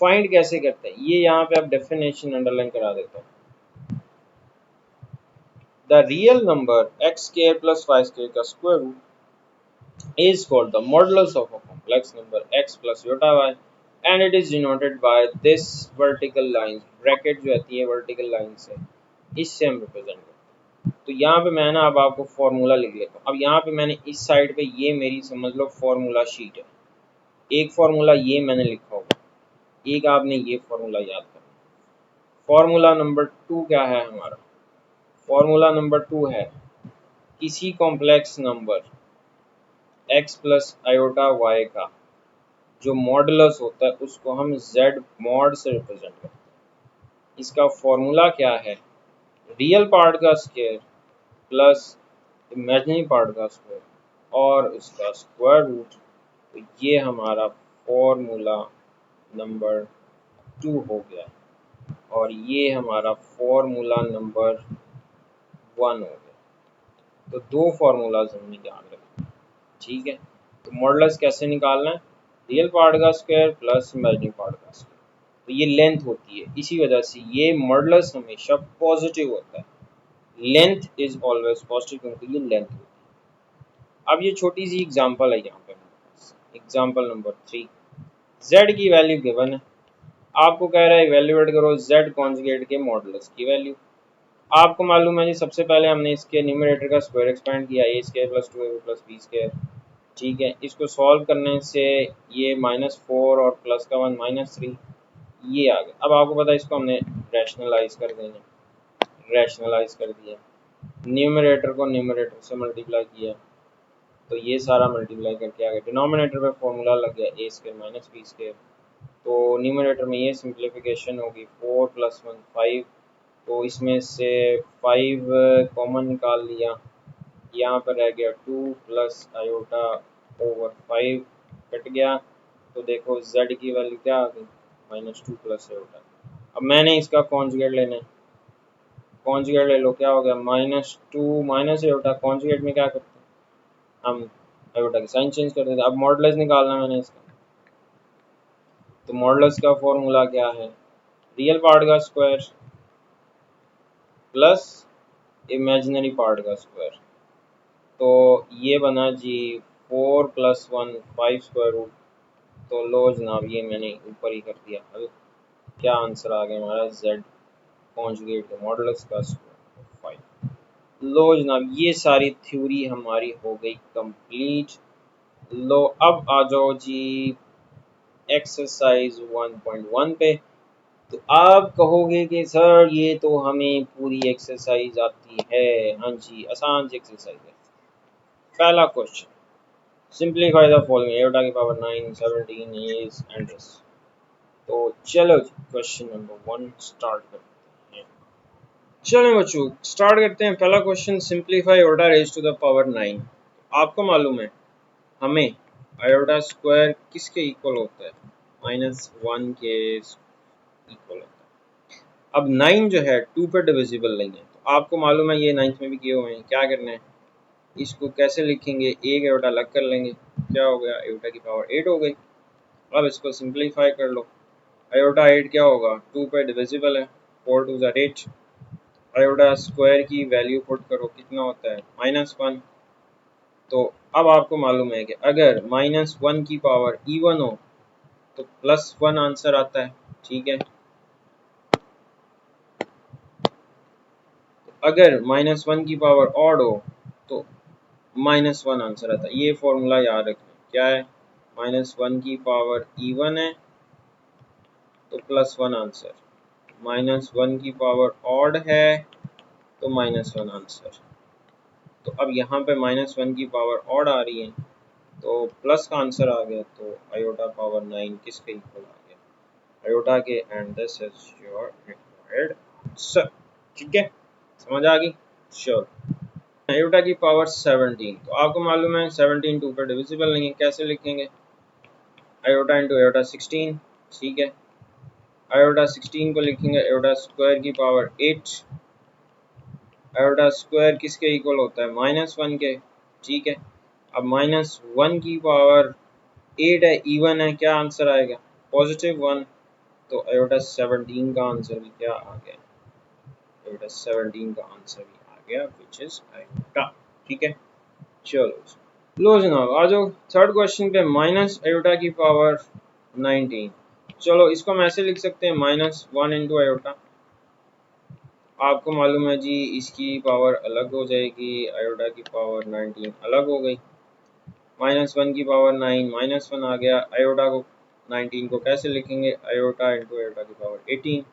फाइंड कैसे करते हैं, ये यहाँ पे आप डेफिनेशन अंडरलाइन करा देता हूँ। The real number x square plus Y square का square root is called the modulus of a complex number x plus iota y and it is denoted by this vertical line, bracket जो आती है वर्टिकल लाइन से, इससे हम रिप्रेजेंट करते हैं। तो यहाँ पे मैं ना अब आपको फॉर्मूला लिख लेता हूँ। अब यहाँ पे मैंने इस साइड पे ये मेरी समझ लो फॉर्मूला शीट है। एक फॉर्मूला ये मैंने लिखा होगा, एक आपने ये फॉर्मूला याद करना। फॉर्मूला नंबर 2 क्या है हमारा? फॉर्मूला नंबर 2 है किसी complex number x plus iota y का जो मॉडुलस होता है उसको हम z मॉड से रिप्रेजेंट करते हैं। इसका फॉर्मूला क्या है? रियल पार्ट का स्क्वायर प्लस इमेजिनरी पार्ट का स्क्वायर और उसका स्क्वायर रूट। तो ये हमारा फॉर्मूला नंबर 2 हो गया और ये हमारा फॉर्मूला नंबर 1 हो गया। तो दो फार्मूलाज हमने याद रखे, ठीक है। तो मॉडुलस कैसे निकालना है? रियल पार्ट का स्क्वायर प्लस इमेजिनरी पार्ट का स्क्वायर। तो ये लेंथ होती है, इसी वजह से ये मॉडुलस हमेशा पॉजिटिव होता है। लेंथ इज ऑलवेज पॉजिटिव क्योंकि ये लेंथ होती है। अब ये छोटी सी एग्जांपल है यहाँ पे हमारे पास, एग्जांपल नंबर 3। z की वैल्यू गिवन है, आपको कह रहा है इवेल्युएट करो z कॉन्जुगेट के मॉडुलस की वैल्यू। आपको मालूम है जी सबसे पहले हमने इसके न्यूमरेटर का स्क्वायर एक्सपेंड किया, a square plus 2ab plus b square, ठीक है। इसको सॉल्व करने से ये -4 और प्लस का 1 -3 ये आ गया। अब आपको पता है इसको हमने रैशनलाइज कर देना, रैशनलाइज कर दिया, न्यूमरेटर को न्यूमरेटर से मल्टीप्लाई किया तो ये सारा मल्टीप्लाई करके आ गया। डिनोमिनेटर पे फॉर्मूला लग गया a square minus B square. तो न्यूमरेटर में ये सिंप्लीफिकेशन होगी 4 + 1 5, तो इसमें से 5 कॉमन निकाल लिया, यहाँ पर रह गया 2 प्लस आयोटा ओवर 5 कट गया। तो देखो z की वैल्यू क्या आ गई? -2 प्लस आयोटा। अब मैंने इसका कॉन्जुगेट लेना है, कॉन्जुगेट ले लो, क्या हो गया? -2 माइनस आयोटा, कॉन्जुगेट में क्या करते हैं हम? आयोटा की साइन चेंज कर देते हैं। अब मॉडुलस निकालना है मैंने इसका, तो मॉडुलस का फॉर्मूला क्या है? रियल पार्ट का स्क्वायर प्लस इमेजिनरी पार्ट का स्क्वायर। तो ये बना जी 4 + 1 5 स्क्वायर रूट। तो लो जनाब ये मैंने ऊपर ही कर दिया। अब क्या आंसर आ गया हमारा? z कॉन्जुगेट का मॉडुलस का स्क्वायर 5। लो जनाब ये सारी थ्योरी हमारी हो गई कंप्लीट। लो अब आ जाओ जी एक्सरसाइज 1.1 पे। तो आप कहोगे कि सर ये तो हमें पूरी एक्सरसाइज आती है। हाँ जी, आसान सी एक्सरसाइज है। पहला क्वेश्चन, सिंप्लीफाई द फॉलोइंग, एटा की पावर 9 17 is and this। तो चलो क्वेश्चन नंबर 1 स्टार्ट करते हैं। चलो बच्चों स्टार्ट करते हैं। पहला question, simplify iota raise to the power 9। आपको मालूम है हमें आयोटा स्क्वायर किसके इक्वल होता है? -1 के इक्वल होता है। अब 9 जो है 2 पे डिविजिबल नहीं है, तो आपको मालूम है ये 9th में भी किए हुए हैं। क्या करना है, इसको कैसे लिखेंगे? एक आयोटा अलग कर लेंगे, क्या हो गया? आयोटा की पावर 8 हो गई। अब इसको सिंप्लीफाई कर लो। आयोटा 8 क्या होगा? 2 पे डिविजिबल है, 4 2 ज़ार 8। आयोटा स्क्वायर की वैल्यू पुट करो, कितना होता है? -1। तो अब आपको मालूम है कि अगर -1 की पावर इवन हो तो +1 आंसर आता है, ठीक है। अगर -1 की पावर ऑड हो तो -1 आंसर आता है। ये फॉर्मूला याद रखना, क्या है? -1 की पावर इवन है तो +1 आंसर, -1 की पावर ऑड है तो -1 आंसर। तो अब यहाँ पे -1 की पावर ऑड आ रही है तो प्लस का आंसर आ गया। तो आयोटा पावर 9 किसके इक्वल आ गया? आयोटा के। And this is your required answer, ठीक है, समझ आ गई? श्योर। आयोटा की पावर 17, तो आपको मालूम है 17 2 पर डिविजिबल नहीं है, कैसे लिखेंगे? आयोटा इंटू आयोटा 16, ठीक है। आयोटा 16 को लिखेंगे आयोटा स्क्वायर की पावर 8। आयोटा स्क्वायर किसके इक्वल होता है? -1 के, ठीक है। अब -1 की पावर 8 है, इवन है, क्या आंसर आएगा? +1। तो आयोटा 17 का आंसर भी क्या आ गया? आयोटा 17 का आंसर भी आ गया, विच इज आयोटा, ठीक है। चलो लो जनाब आ जाओ थर्ड क्वेश्चन पे। माइनस आयोटा की पावर 19, चलो इसको हम ऐसे लिख सकते हैं -1 इंटू आयोटा। आपको मालूम है जी इसकी पावर अलग हो जाएगी, आयोटा की पावर 19 अलग हो गई। -1 की पावर 9 -1 आ गया। आयोटा को 19 को कैसे लिखेंगे, आयोटा इंटू आयोटा की पावर 18।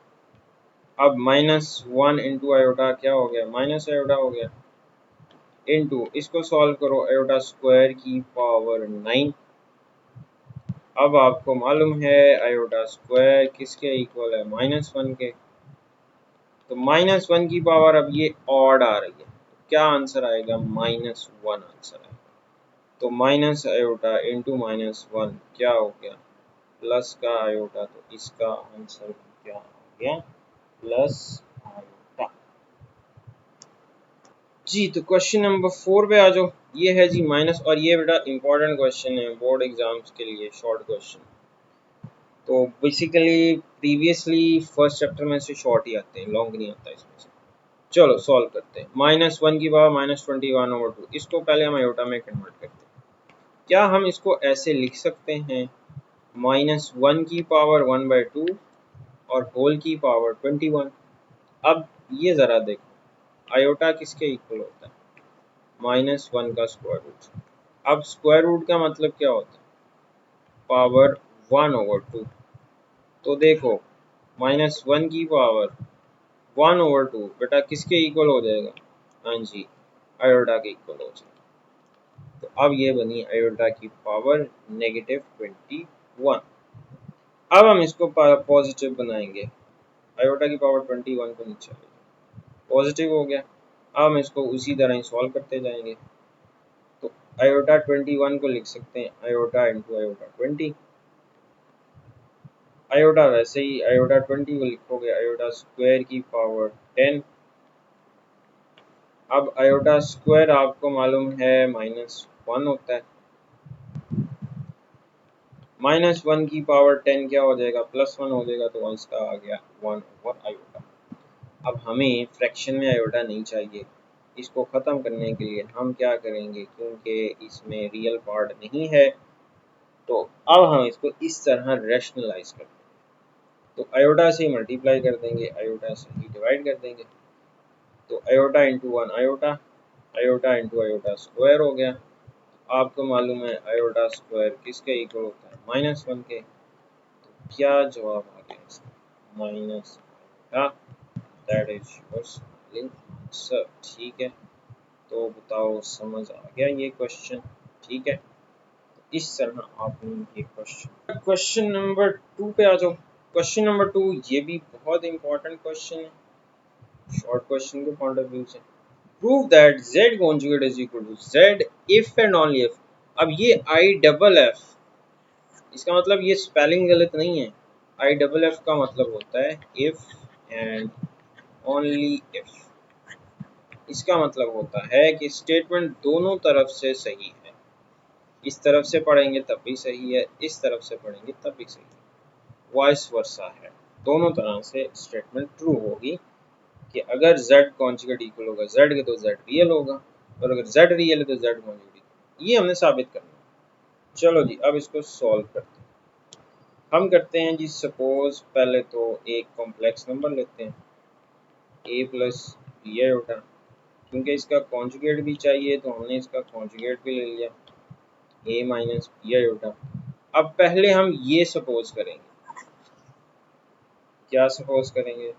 अब -1 इंटू आयोटा क्या हो गया, माइनस आयोटा हो गया, इंटू इसको सॉल्व करो, आयोटा स्क्वायर की पावर 9। अब आपको मालूम है आयोटा स्क्वायर किसके इक्वल है, -1 के। तो -1 की पावर अब ये ऑड आ रही है, क्या आंसर आएगा, -1 आंसर आएगा। तो माइनस आयोटा इंटू -1 क्या हो गया, प्लस का आयोटा, तो इसका आंसर क्या हो गया, प्लस आयोटा। जी तो क्वेश्चन नंबर 4 पे आ जाओ। ये है जी माइनस, और ये बेटा इंपॉर्टेंट क्वेश्चन है बोर्ड एग्जाम्स के लिए, शॉर्ट क्वेश्चन। तो बेसिकली प्रीवियसली फर्स्ट चैप्टर में से शॉर्ट ही आते हैं, लॉन्ग नहीं आता इसमें से। चलो सॉल्व करते हैं। -1 की पावर -21/2, इसको पहले हम आयोटा में कन्वर्ट करते हैं। क्या हम इसको ऐसे लिख सकते हैं, -1 की पावर 1/2 और होल की पावर 21। अब ये ज़रा देखो आयोटा किसके इक्वल होता है, -1 का स्क्वायर रूट। अब स्क्वायर रूट का मतलब क्या होता है, पावर 1/2। तो देखो -1 की पावर 1/2 बेटा किसके इक्वल हो जाएगा, हाँ जी आयोटा के इक्वल हो जाएगा। तो अब ये बनी आयोटा की पावर -21। अब हम इसको पॉजिटिव बनाएंगे, आयोटा की पावर 21 को नीचे पॉजिटिव हो गया। अब हम इसको उसी तरह ही सॉल्व करते जाएंगे। तो आयोटा 21 को लिख सकते हैं आयोटा इंटू आयोटा 20। आयोटा वैसे ही आयोटा 20 को लिखोगे आयोटा स्क्वायर की पावर 10। अब आयोटा स्क्वायर आपको मालूम है -1 होता है, -1 की पावर 10 क्या हो जाएगा, +1 हो जाएगा। तो इसका आ गया 1/आयोटा। अब हमें फ्रैक्शन में आयोटा नहीं चाहिए, इसको ख़त्म करने के लिए हम क्या करेंगे, क्योंकि इसमें रियल पार्ट नहीं है, तो अब हम इसको इस तरह रैशनलाइज कर देंगे। तो आयोटा से मल्टीप्लाई कर देंगे, आयोटा से ही डिवाइड कर देंगे। तो iota into 1 iota, iota into iota square हो गया। आपको मालूम है आयोटा स्क्वायर किसके इक्वल होता है, -1 के। तो क्या जवाब आ गया इसका, minus iota, that is your answer. ठीक है, तो बताओ समझ आ गया ये क्वेश्चन, ठीक है। इस तरह आपने ये क्वेश्चन नंबर 2 पे आ जाओ। क्वेश्चन नंबर 2 ये भी बहुत इंपॉर्टेंट क्वेश्चन है शॉर्ट क्वेश्चन के पॉइंट ऑफ व्यू से। Prove that z conjugate is equal to z if and only if। अब ये आई डबल एफ, इसका मतलब ये स्पेलिंग गलत नहीं है। आई डबल एफ का मतलब होता है इफ एंड ओनली इफ। इसका मतलब होता है कि स्टेटमेंट दोनों तरफ से सही है, इस तरफ से पढ़ेंगे तब भी सही है, इस तरफ से पढ़ेंगे तब भी सही है, वाइस वर्सा है। दोनों तरह से स्टेटमेंट ट्रू होगी कि अगर z कॉन्जुगेट इक्वल होगा z के तो z रियल होगा, और अगर z रियल है तो z कॉन्जुगेट इक्वल। ये हमने साबित करना है। चलो जी अब इसको सॉल्व करते हैं। हम करते हैं जी सपोज पहले तो एक कॉम्प्लेक्स नंबर लेते हैं a प्लस बी आयोटा, क्योंकि इसका कॉन्जुगेट भी चाहिए तो हमने इसका कॉन्जुगेट भी ले लिया a माइनस बी आयोटा। अब पहले हम ये सपोज करेंगे, क्या सपोज करेंगे,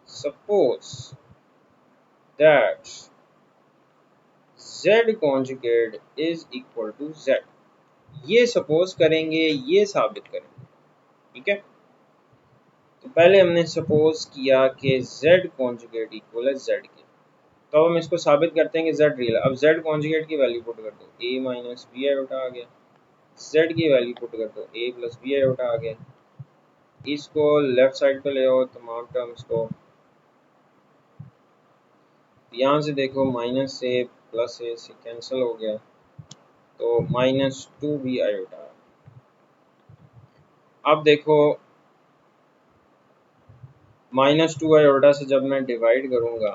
suppose that z conjugate is equal to z। ये सपोज करेंगे, ये साबित करेंगे, ठीक है। तो पहले हमने सपोज किया कि z conjugate इक्वल है z के, तो हम इसको साबित करते हैं कि z रियल। अब z conjugate की वैल्यू पुट कर दो, a माइनस बी आयोटा आ गया, z की वैल्यू पुट कर दो, a प्लस बी आयोटा आ गया। इसको लेफ्ट साइड पे ले आओ तमाम टर्म्स को, यहाँ से देखो माइनस से प्लस से कैंसिल हो गया, तो -2 बी आयोटा। अब देखो -2 आयोटा से जब मैं डिवाइड करूँगा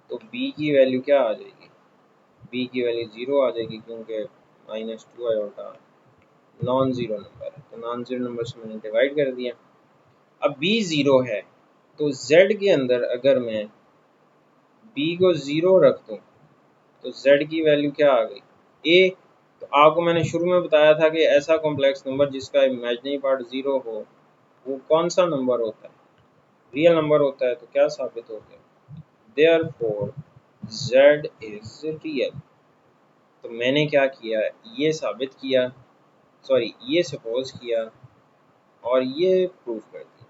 तो b की वैल्यू क्या आ जाएगी, b की वैल्यू 0 आ जाएगी, क्योंकि -2 आयोटा नॉन ज़ीरो नंबर है, तो नॉन ज़ीरो नंबर से मैंने डिवाइड कर दिया। अब b ज़ीरो है तो z के अंदर अगर मैं b को ज़ीरो रख दूँ तो z की वैल्यू क्या आ गई, a। तो आपको मैंने शुरू में बताया था कि ऐसा कॉम्प्लेक्स नंबर जिसका इमेजिनरी पार्ट ज़ीरो हो वो कौन सा नंबर होता है, रियल नंबर होता है। तो क्या साबित हो गया, देयरफॉर z इज रियल। तो मैंने क्या किया, ये साबित किया, सॉरी ये सपोज किया और ये प्रूफ कर दिया।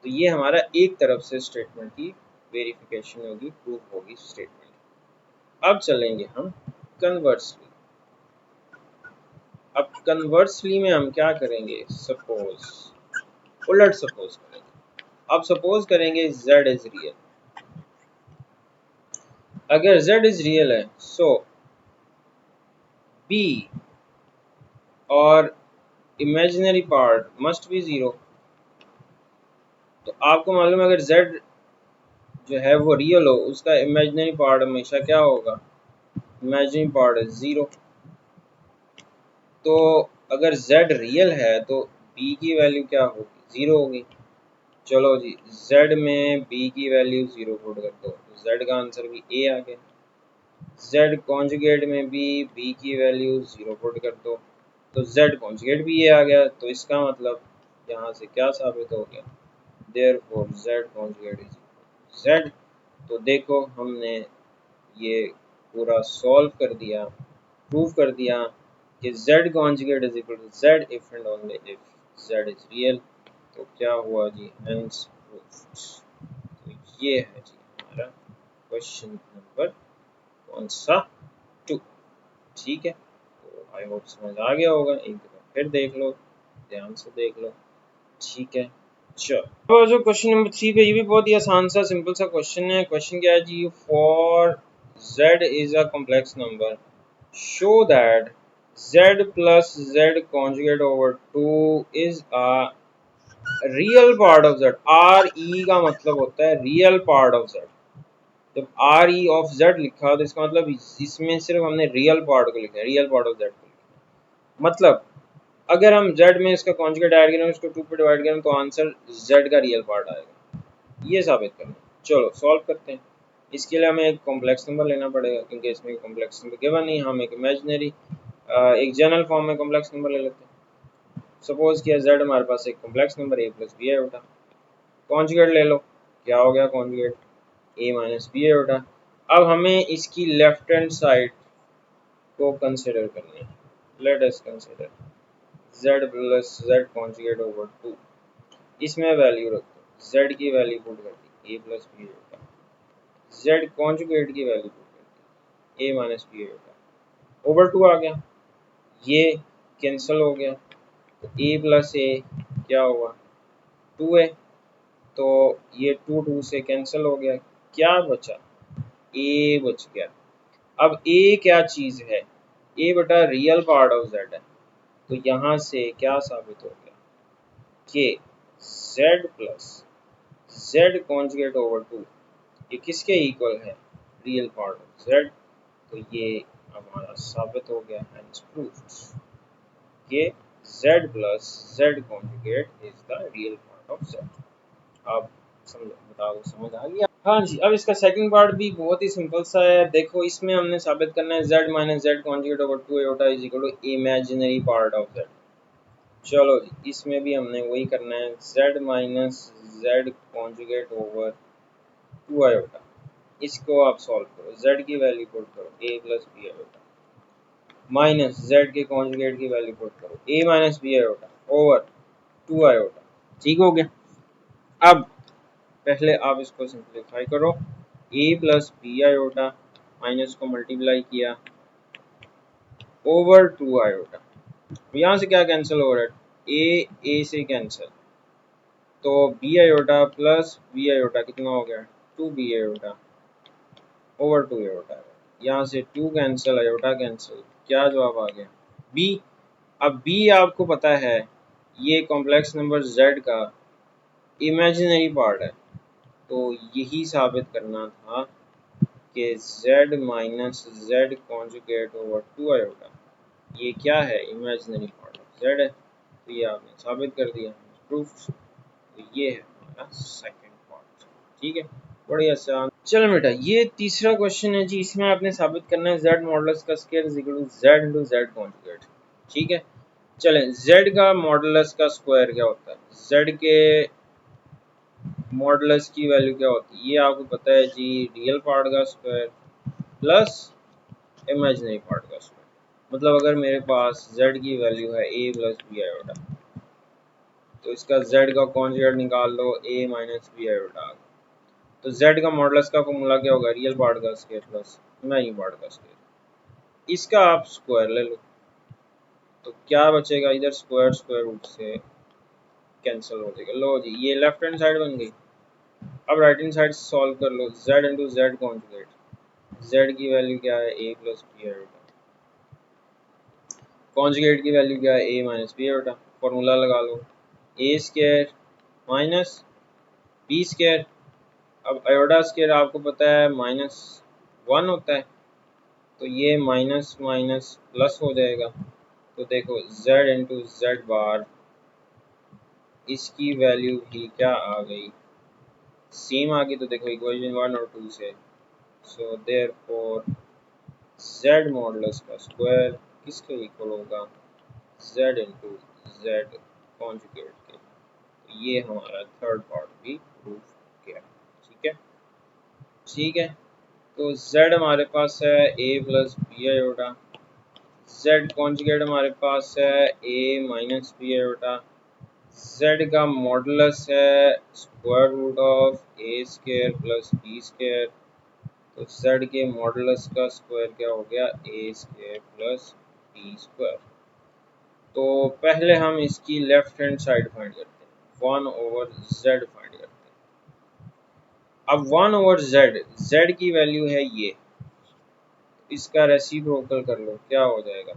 तो ये हमारा एक तरफ से स्टेटमेंट की वेरिफिकेशन होगी, प्रूफ होगी स्टेटमेंट। अब चलेंगे हम कन्वर्सली। अब कन्वर्सली में हम क्या करेंगे, सपोज उलट सपोज करेंगे। अब सपोज करेंगे z इज रियल। अगर z इज रियल है सो b और imaginary part must be zero. तो आपको मालूम है अगर z जो है वो रियल हो उसका इमेजिनरी पार्ट हमेशा क्या होगा, इमेजिनरी पार्ट इज ज़ीरो। तो अगर z रियल है तो b की वैल्यू क्या होगी, ज़ीरो होगी। चलो जी z में b की वैल्यू ज़ीरो पुट कर दो, तो z का आंसर भी a आ गया। z कॉन्जुगेट में भी b की वैल्यू ज़ीरो पुट कर दो तो z कॉन्जुगेट भी a आ गया। तो इसका मतलब यहाँ से क्या साबित हो गया, therefore z conjugate is z। तो देखो हमने ये पूरा सॉल्व कर दिया, प्रूव कर दिया कि z conjugate is equal to z if and only if z is real. तो क्या हुआ जी, हेंस प्रूव्ड। तो ये है जी हमारा क्वेश्चन नंबर कौन सा, 2। ठीक है, तो आई होप समझ आ गया होगा, एक दफ़ा फिर देख लो, ध्यान से देख लो। ठीक है, चलो जो क्वेश्चन नंबर 3 पे, ये भी बहुत ही आसान सा सिंपल सा क्वेश्चन है। क्वेश्चन क्या है जी, for z is a complex number show that z plus z conjugate over 2 is a real part of z। R E का मतलब होता है रियल पार्ट ऑफ z। जब आर ई ऑफ z लिखा तो इसका मतलब इसमें सिर्फ हमने रियल पार्ट को लिखा है, रियल पार्ट ऑफ z को लिखा है। मतलब अगर हम z में इसका कॉन्जुगेट ऐड करें, उसको 2 पे डिवाइड करें तो आंसर z का रियल पार्ट आएगा। ये साबित करना, चलो सॉल्व करते हैं। इसके लिए हमें एक कॉम्प्लेक्स नंबर लेना पड़ेगा क्योंकि इसमें कॉम्प्लेक्स नंबर गिवन नहीं, हम एक इमेजिनरी एक जनरल फॉर्म में कॉम्प्लेक्स नंबर ले लेते हैं। सपोज किया z हमारे पास एक complex number a plus B है बेटा, कॉन्जुगेट ले लो, क्या हो गया कॉन्जुगेट a माइनस बी है बेटा। अब हमें इसकी लेफ्ट हैंड साइड को कंसिडर करनी है। Let us consider z plus z conjugate over 2। इसमें वैल्यू रख दो, z की वैल्यू पुट कर दी a प्लस बी होगा, z कॉन्जुगेट की वैल्यू पुट कर दी a माइनस बी होगा, ओवर 2 आ गया, ये कैंसिल हो गया। तो a प्लस a क्या हुआ, 2 है, तो ये 2 से कैंसिल हो गया, क्या बचा, a बच गया। अब a क्या चीज़ है, a बटा रियल पार्ट ऑफ z है। तो यहाँ से क्या साबित हो गया कि z plus z conjugate over 2 ये किसके इक्वल है, रियल पार्ट ऑफ z। तो ये हमारा साबित हो गया, हेंस प्रूव्ड कि z plus z conjugate is the real part of z। अब समझो, बताओ समझ आ गया। हाँ जी, अब इसका सेकंड पार्ट भी बहुत ही सिंपल सा है। देखो इसमें हमने साबित करना है z minus z conjugate over 2 iota is equal to imaginary part of z। चलो जी, इसमें भी हमने वही करना है, z minus z conjugate over 2 iota. इसको आप सॉल्व करो, z की वैल्यू पुट करो a plus B iota minus z के कॉन्जुगेट की वैल्यू पुट करो a minus B iota over 2 iota. ठीक हो गया। अब पहले आप इसको सिंप्लीफाई करो, a plus B iota minus को मल्टीप्लाई किया ओवर 2 आयोटा। यहाँ से क्या कैंसिल हो रहा है, a से कैंसिल, तो B iota plus B iota कितना हो गया, 2b आयोटा ओवर 2 आयोटा। यहाँ से 2 कैंसिल, आयोटा कैंसिल, क्या जवाब आ गया, b। अब b आपको पता है ये कॉम्प्लेक्स नंबर z का इमेजिनरी पार्ट है, तो यही साबित करना था कि z minus z conjugate over 2 iota ये क्या है, इमेजिनरी पार्ट ऑफ z है, तो ये आपने साबित कर दिया, प्रूफ। तो ये है हमारा सेकंड पार्ट। ठीक है, बड़ी आसान। चलो बेटा, ये तीसरा क्वेश्चन है जी, इसमें आपने साबित करना है z मॉडुलस का square is equal to z into z conjugate. ठीक है, चलें, z का मॉडुलस का स्क्वायर क्या होता है, z के मॉडुलस की वैल्यू क्या होती है, ये आपको पता है जी, रियल पार्ट का स्क्वायर प्लस इमेजिनरी पार्ट का स्क्वायर। मतलब अगर मेरे पास z की वैल्यू है a प्लस बी आयोटा, तो इसका z का कॉन्जुगेट निकाल लो a माइनस बी आयोटा। तो z का मॉडुलस का फॉर्मूला क्या होगा, रियल पार्ट का स्क्वायर प्लस इमेजिनरी पार्ट का स्क्वायर। इसका आप स्क्वायर ले लो, तो क्या बचेगा, इधर स्क्वायर स्क्वायर रूट से कैंसिल हो जाएगा। लो जी, ये लेफ्ट हैंड साइड बन गई। अब राइट हैंड साइड सॉल्व कर लो, z into Z conjugate. z की वैल्यू क्या है, a plus B iota, conjugate की वैल्यू क्या है, a minus B iota. Formula लगा लो, a square minus B square. अब आयोटा स्क्वायर आपको पता है -1 होता है, तो ये माइनस माइनस प्लस हो जाएगा। तो देखो z इंटू जेड बार, इसकी वैल्यू भी क्या आ गई, सेम आ गई। तो देखो इक्वेशन 1 और 2 से, सो देयरफॉर z मॉडुलस का स्क्वायर किसके इक्वल होगा, z इंटू जेड कॉन्जुगेट के। तो ये हमारा थर्ड पार्ट भी प्रूफ किया। ठीक है, ठीक है। तो z हमारे पास है a plus B iota, z conjugate हमारे पास है a minus B iota, z का मॉडुलस है square root of a square plus b square. तो z के मॉडुलस का स्क्वायर क्या हो गया, a square plus b square. तो पहले हम इसकी लेफ्ट हैंड साइड फाइंड करते हैं, 1 ओवर z फाइंड करते हैं। अब 1 ओवर z की वैल्यू है ये, इसका रेसिप्रोकल कर लो, क्या हो जाएगा,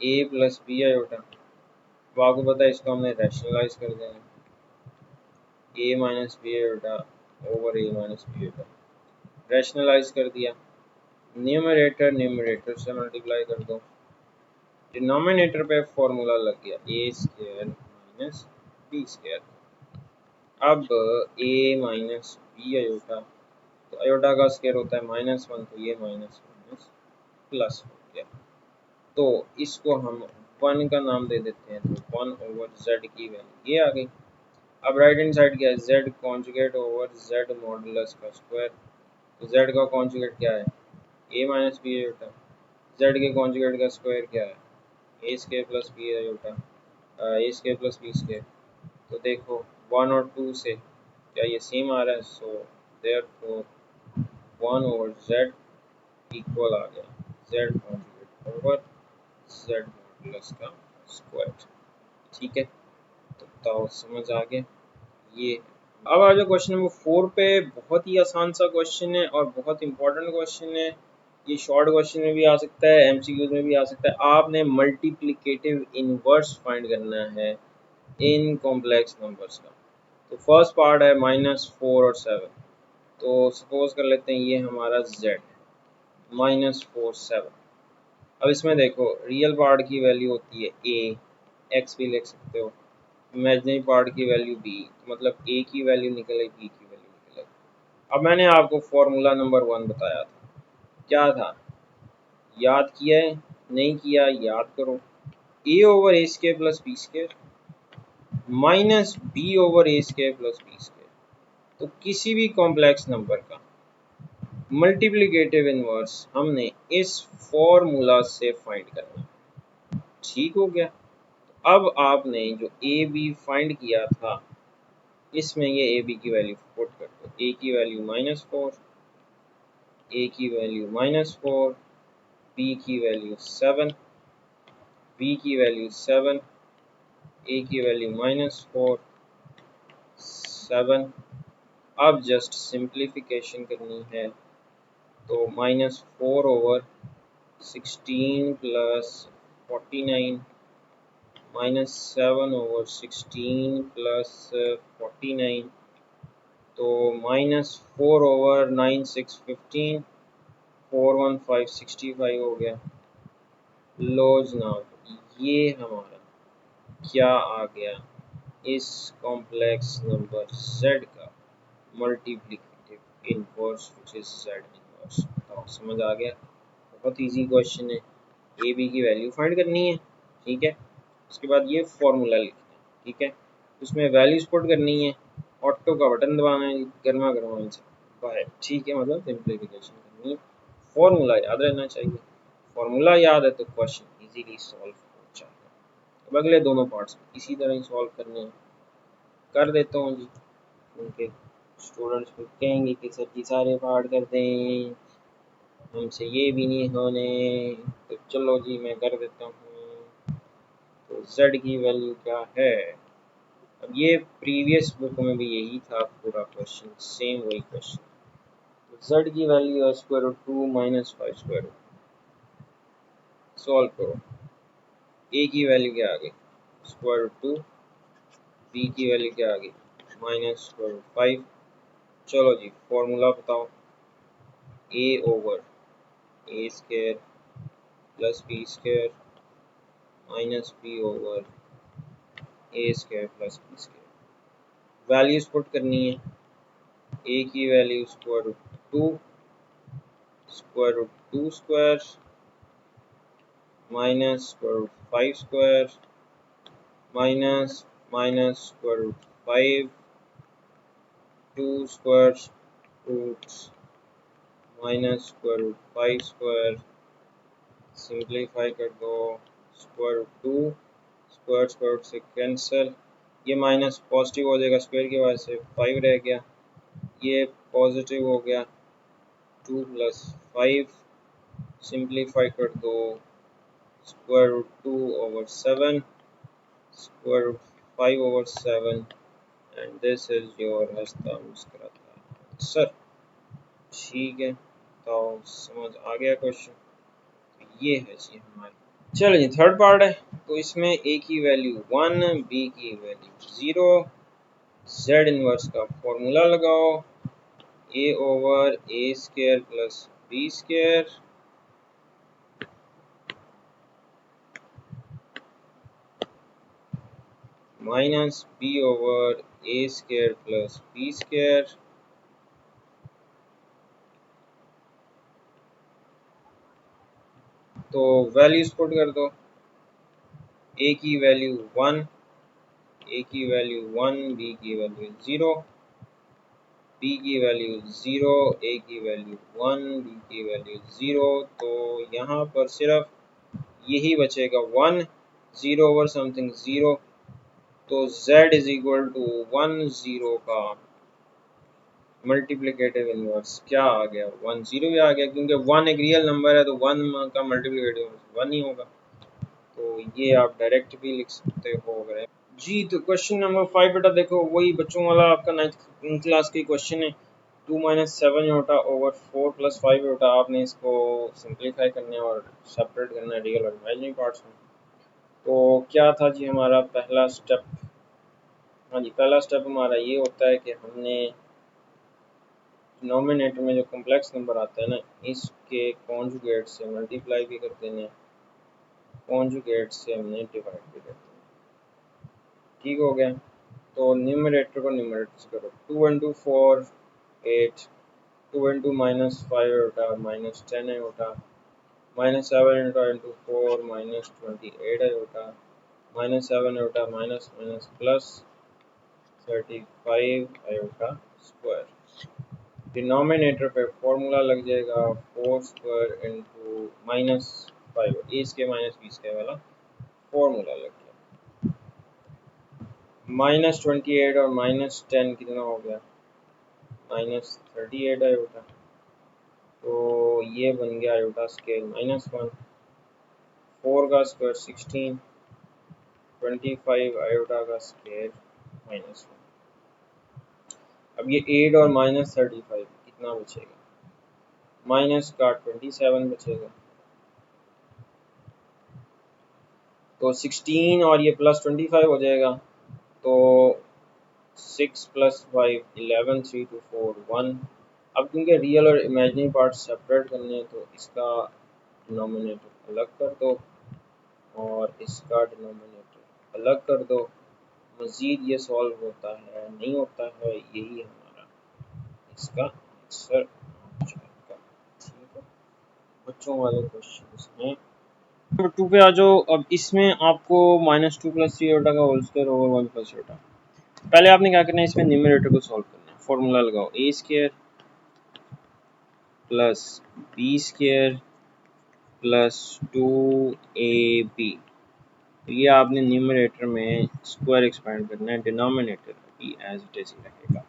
a प्लस बी आयोटा। तो आपको पता है इसको हमने रैशनलाइज कर देना, a minus B iota over a minus B iota, rationalise कर दिया। न्यूमरेटर न्यूमरेटर से मल्टीप्लाई कर दो, डिनोमिनेटर पे फॉर्मूला लग गया a square minus B square. अब a माइनस बी आयोटा, तो आयोटा का स्क्वायर होता है -1, तो ये माइनस माइनस प्लस हो गया। तो इसको हम 1 का नाम दे देते हैं, तो 1 ओवर z की वैल्यू ये आ गई। अब राइट हैंड साइड क्या है, z conjugate over z modulus का स्क्वायर। तो z का कॉन्जुगेट क्या है, a minus B iota, z के कॉन्जुगेट का स्क्वायर क्या है, a square plus B iota, a square plus b square. तो देखो 1 और 2 से क्या ये सेम आ रहा है, so therefore 1 over z equal आ गया z conjugate over z modulus का स्क्वायर। ठीक है, तो समझ आ गया ये। अब आ जाओ क्वेश्चन नंबर 4 पे। बहुत ही आसान सा क्वेश्चन है और बहुत इंपॉर्टेंट क्वेश्चन है। ये शॉर्ट क्वेश्चन में भी आ सकता है, एमसीक्यूज में भी आ सकता है। आपने मल्टीप्लिकेटिव इनवर्स फाइंड करना है इन कॉम्प्लेक्स नंबर्स का। तो फर्स्ट पार्ट है -4 और 7। तो सपोज कर लेते हैं ये हमारा z है, -4 7। अब इसमें देखो रियल पार्ट की वैल्यू होती है a, x भी लिख सकते हो, इमेजिनरी पार्ट की वैल्यू b, मतलब a की वैल्यू निकले, b की वैल्यू निकले। अब मैंने आपको फॉर्मूला नंबर 1 बताया था, क्या था, याद किया है, नहीं किया याद करो, a ओवर a square plus b square minus b ओवर a square plus b square. तो किसी भी कॉम्प्लेक्स नंबर का मल्टीप्लिकेटिव इनवर्स हमने इस फॉर्मूला से फाइंड करना। ठीक हो गया। अब आपने जो ए बी फाइंड किया था, इसमें ये ए बी की वैल्यू पुट कर दो। ए की वैल्यू -4, ए की वैल्यू -4, बी की वैल्यू 7, बी की वैल्यू 7, ए की वैल्यू -4 7। अब जस्ट सिंप्लीफिकेशन करनी है, तो -4 ओवर 16 प्लस 49 -7 ओवर 16 प्लस 49, तो -4 ओवर 9 6 15, 4 1 5 65 हो गया। लो जनाब, ये हमारा क्या आ गया, इस कॉम्प्लेक्स नंबर z का multiplicative inverse which is z inverse. तो समझ आ गया, बहुत इजी क्वेश्चन है। ए बी की वैल्यू फाइंड करनी है, ठीक है। उसके बाद ये फॉर्मूला लिखना है, ठीक है। उसमें वैल्यूज पुट करनी है, ऑटो का बटन दबाना है, गर्मा गर्मा आंसर बाहर, ठीक है। मतलब सिंप्लीफिकेशन करनी है, फॉर्मूला याद रहना चाहिए। फॉर्मूला याद है तो क्वेश्चन इजीली सॉल्व हो जाएगा। अब अगले दोनों पार्ट्स इसी तरह ही सॉल्व करने हैं, कर देता हूँ जी। उनके स्टूडेंट्स को कहेंगे कि सर जी सारे पार्ट कर दें, हमसे ये भी नहीं होने, तो चलो जी मैं कर देता हूँ। तो z की वैल्यू क्या है, अब ये प्रीवियस बुक में भी यही था पूरा क्वेश्चन, सेम वही क्वेश्चन। तो z की वैल्यू है square root 2 minus 5 square root. Solve करो, a की वैल्यू क्या आ गई, स्क्वायर रूट 2, b की वैल्यू क्या आ गई, माइनस स्क्वायर रूट 5। चलो जी फॉर्मूला बताओ, a ओवर a square plus b square minus b ओवर a square plus b square. Values put करनी है, a की वैल्यू square root 2 square root 2 square minus square root 5 square minus minus square root 5 2 square roots minus square root 5 square. Simplify कर दो, square root 2 square square root से कैंसिल, ये माइनस पॉजिटिव हो जाएगा स्क्वायर की वजह से, 5 रह गया, ये पॉजिटिव हो गया, 2 प्लस 5। सिंप्लीफाई कर दो, square root 2 over 7 square root 5 over 7 and this is your हंसता मुस्कुराता आंसर, ठीक है। तो समझ आ गया क्वेश्चन, तो ये है जी हमारी। चलो जी थर्ड पार्ट है, तो इसमें a की वैल्यू 1 b की वैल्यू 0, z इनवर्स का फॉर्मूला लगाओ, a ओवर a square plus b square minus b ओवर a square plus b square. तो वैल्यूज पुट कर दो, a की वैल्यू 1, a की वैल्यू 1, b की वैल्यू 0, b की वैल्यू 0, a की वैल्यू 1, b की वैल्यू 0। तो यहाँ पर सिर्फ यही बचेगा 1, 0 ओवर समथिंग 0, तो z इज इक्वल टू 1 0 का मल्टीप्लिकेटिव इनवर्स क्या आ गया, 1 0 भी आ गया, क्योंकि 1 एक रियल नंबर है तो 1 का मल्टीप्लिकेटिव इनवर्स 1 ही होगा। तो ये आप डायरेक्ट भी लिख सकते हो अगर जी। तो क्वेश्चन नंबर 5 बेटा देखो, वही बच्चों वाला आपका 9th क्लास की क्वेश्चन है। 2 minus 7 iota over 4 plus 5 iota, आपने इसको सिंप्लीफाई करना है और सेपरेट करना है रियल और इमेजिनरी पार्ट्स में। तो क्या था जी हमारा पहला स्टेप, हाँ जी पहला स्टेप हमारा ये होता है कि हमने डिनोमिनेटर में जो कॉम्प्लेक्स नंबर आता है ना, इसके कॉन्जुगेट से मल्टीप्लाई भी कर देना है, कॉन्जुगेट से हमने डिवाइड भी कर देना, ठीक हो गया। तो न्यूमरेटर को न्यूमरेटर से करो, 2 इंटू 4 8, 2 इंटू माइनस 5 होता माइनस 10 है होता, माइनस 7 इंटू 4 माइनस 28 है होता, माइनस 7 होता minus minus plus 35 iota square. Denominator पे फॉर्मूला लग जाएगा 4 स्क्वायर इंटू माइनस 5, ए स्क्वायर माइनस बी स्क्वायर वाला फॉर्मूला लग गया। माइनस 28 और माइनस 10 कितना हो गया, माइनस 38 आयोटा, तो ये बन गया आयोटा स्केल -1, 4 का स्क्वायर 16, 25 आयोटा का स्केल -1। अब ये 8 और माइनस 35 कितना बचेगा, माइनस का 27 बचेगा। तो 16 और ये प्लस 25 हो जाएगा, तो 6 प्लस 5 11, 3 2 4 1। अब क्योंकि रियल और इमेजिनरी पार्ट सेपरेट करने हैं तो इसका डिनोमिनेटर अलग कर दो, और इसका डिनोमिनेटर अलग कर दो। मज़ीद ये सॉल्व होता है नहीं होता है, यही हमारा इसका आंसर आ जाएगा। ठीक है, बच्चों वाले क्वेश्चन हैं। नंबर 2 पे आ जाओ। अब इसमें आपको -2 + 3 आयोटा का होल स्क्वायर ओवर 1 + आयोटा। पहले आपने क्या करना है, इसमें न्यूमरेटर को सॉल्व करना है। फॉर्मूला लगाओ, a square plus b square plus 2ab। तो ये आपने न्यूमरेटर में स्क्वायर एक्सपेंड करना है, डिनोमिनेटर भी एज इट इज रहेगा।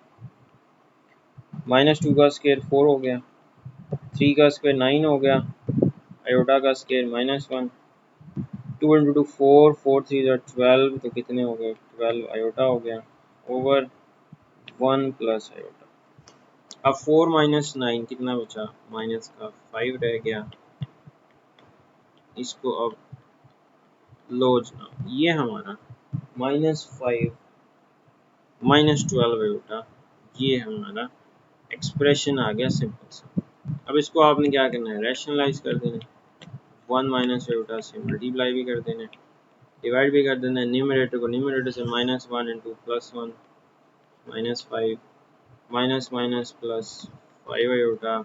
-2 का स्क्वायर 4 हो गया, 3 का स्क्वायर 9 हो गया, आयोटा का स्क्वायर -1, 2 × 2 4, 4 3 12, तो कितने हो गए 12 आयोटा हो गया, ओवर 1 + आयोटा। अब 4 - 9 कितना बचा, माइनस का 5 रह गया। इसको अब लो जनाब, ये हमारा -5 -12 आयोटा, ये हमारा एक्सप्रेशन आ गया सिंपल सा। अब इसको आपने क्या करना है, रैशनलाइज कर देना, 1 माइनस आयोटा से मल्टीप्लाई भी कर देना, डिवाइड भी कर देना है। न्यूमरेटर को न्यूमरेटर से -1 × +1 -5 minus minus plus 5 iota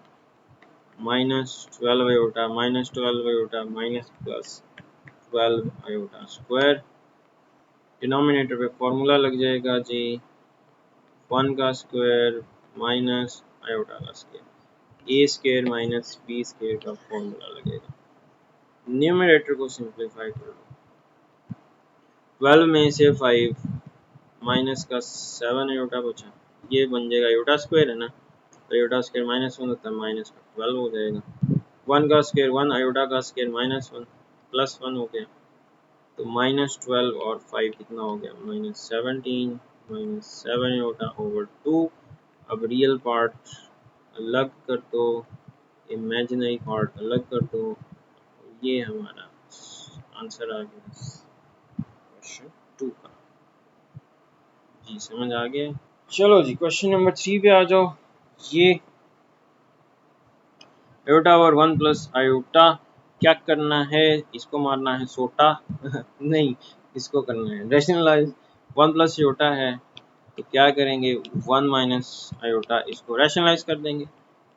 -12 iota -12 iota minus plus 12 iota square. Denominator पे फॉर्मूला लग जाएगा जी, 1 का स्क्वायर माइनस आयोटा का स्क्वायर, ए स्क्वायर माइनस बी स्क्वायर का फॉर्मूला लगेगा। न्यूमरेटर को सिंप्लीफाई कर लो, 12 में से 5 माइनस का 7 आयोटा बचा, ये बन जाएगा आयोटा स्क्वायर है ना, तो आयोटा स्क्वायर -1 होता है, माइनस का 12 हो जाएगा। 1 का स्क्वायर 1, आयोटा का स्क्वायर -1 प्लस 1 हो गया, तो -12 और 5 कितना हो गया, -17, -7 आयोटा ओवर 2। अब रियल पार्ट अलग कर दो, इमेजिनरी पार्ट अलग कर दो, ये हमारा आंसर आ गया क्वेश्चन 2 का। जी समझ आ गया। चलो जी क्वेश्चन नंबर 3 पे आ जाओ। ये आयोटा और 1 + आयोटा, क्या करना है, इसको मारना है सोटा नहीं, इसको करना है रैशनलाइज। 1 + आयोटा है तो क्या करेंगे, 1 माइनस आयोटा, इसको रैशनलाइज कर देंगे।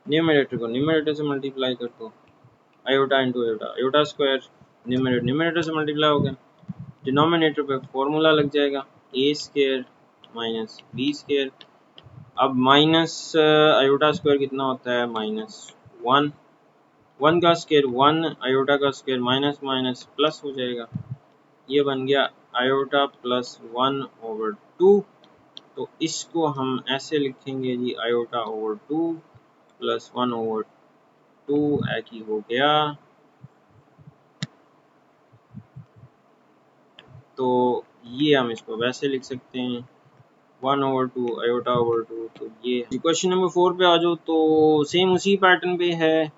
न्यूमरेटर को न्यूमरेटर से मल्टीप्लाई कर दो, iota into iota, iota square, numerator numerator से मल्टीप्लाई हो गया। डिनोमिनेटर पे फॉर्मूला लग जाएगा, ए स्क्वायर माइनस बी स्क्वायर। अब माइनस आयोटा स्क्वायर कितना होता है, -1, 1 का स्क्वायर 1, आयोटा का स्क्वायर माइनस माइनस प्लस हो जाएगा, ये बन गया आयोटा प्लस 1 ओवर 2। तो इसको हम ऐसे लिखेंगे जी, आयोटा ओवर 2 प्लस 1 ओवर 2 एक ही हो गया। तो ये हम इसको वैसे लिख सकते हैं, 1 ओवर 2 आयोटा ओवर 2। तो ये क्वेश्चन नंबर 4 पे आ जाओ। तो सेम उसी पैटर्न पे है,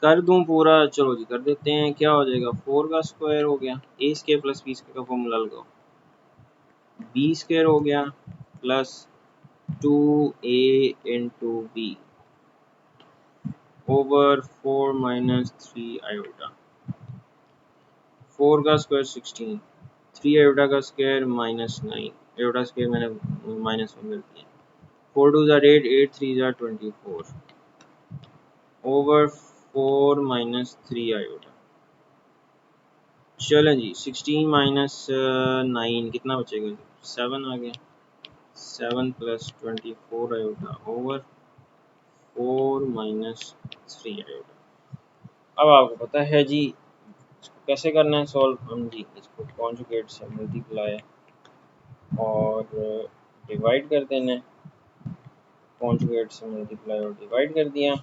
कर दूं पूरा, चलो जी कर देते हैं। क्या हो जाएगा, 4 का स्क्वायर हो गया, a square plus b square का फॉर्मूला लगाओ, बी स्क्वायर हो गया plus 2a into b over 4 minus 3 iota. 4 का स्क्वायर 16, 3 आयोटा का स्क्वायर -9, आयोटा स्क्वायर मैंने -1 कर दिया, 4 2 ज़ा 8, 8 3 ज़ा 24 ओवर 4 माइनस 3 आयोटा। चलें जी, 16 माइनस 9 कितना बचेगा, 7 आ गया, 7 plus 24 iota over 4 minus 3 iota. अब आपको पता है जी इसको कैसे करना है सॉल्व, हम जी इसको कॉन्जुगेट से मल्टीप्लाई और डिवाइड कर देना है। कॉन्जुगेट से मल्टीप्लाई और डिवाइड कर दिया,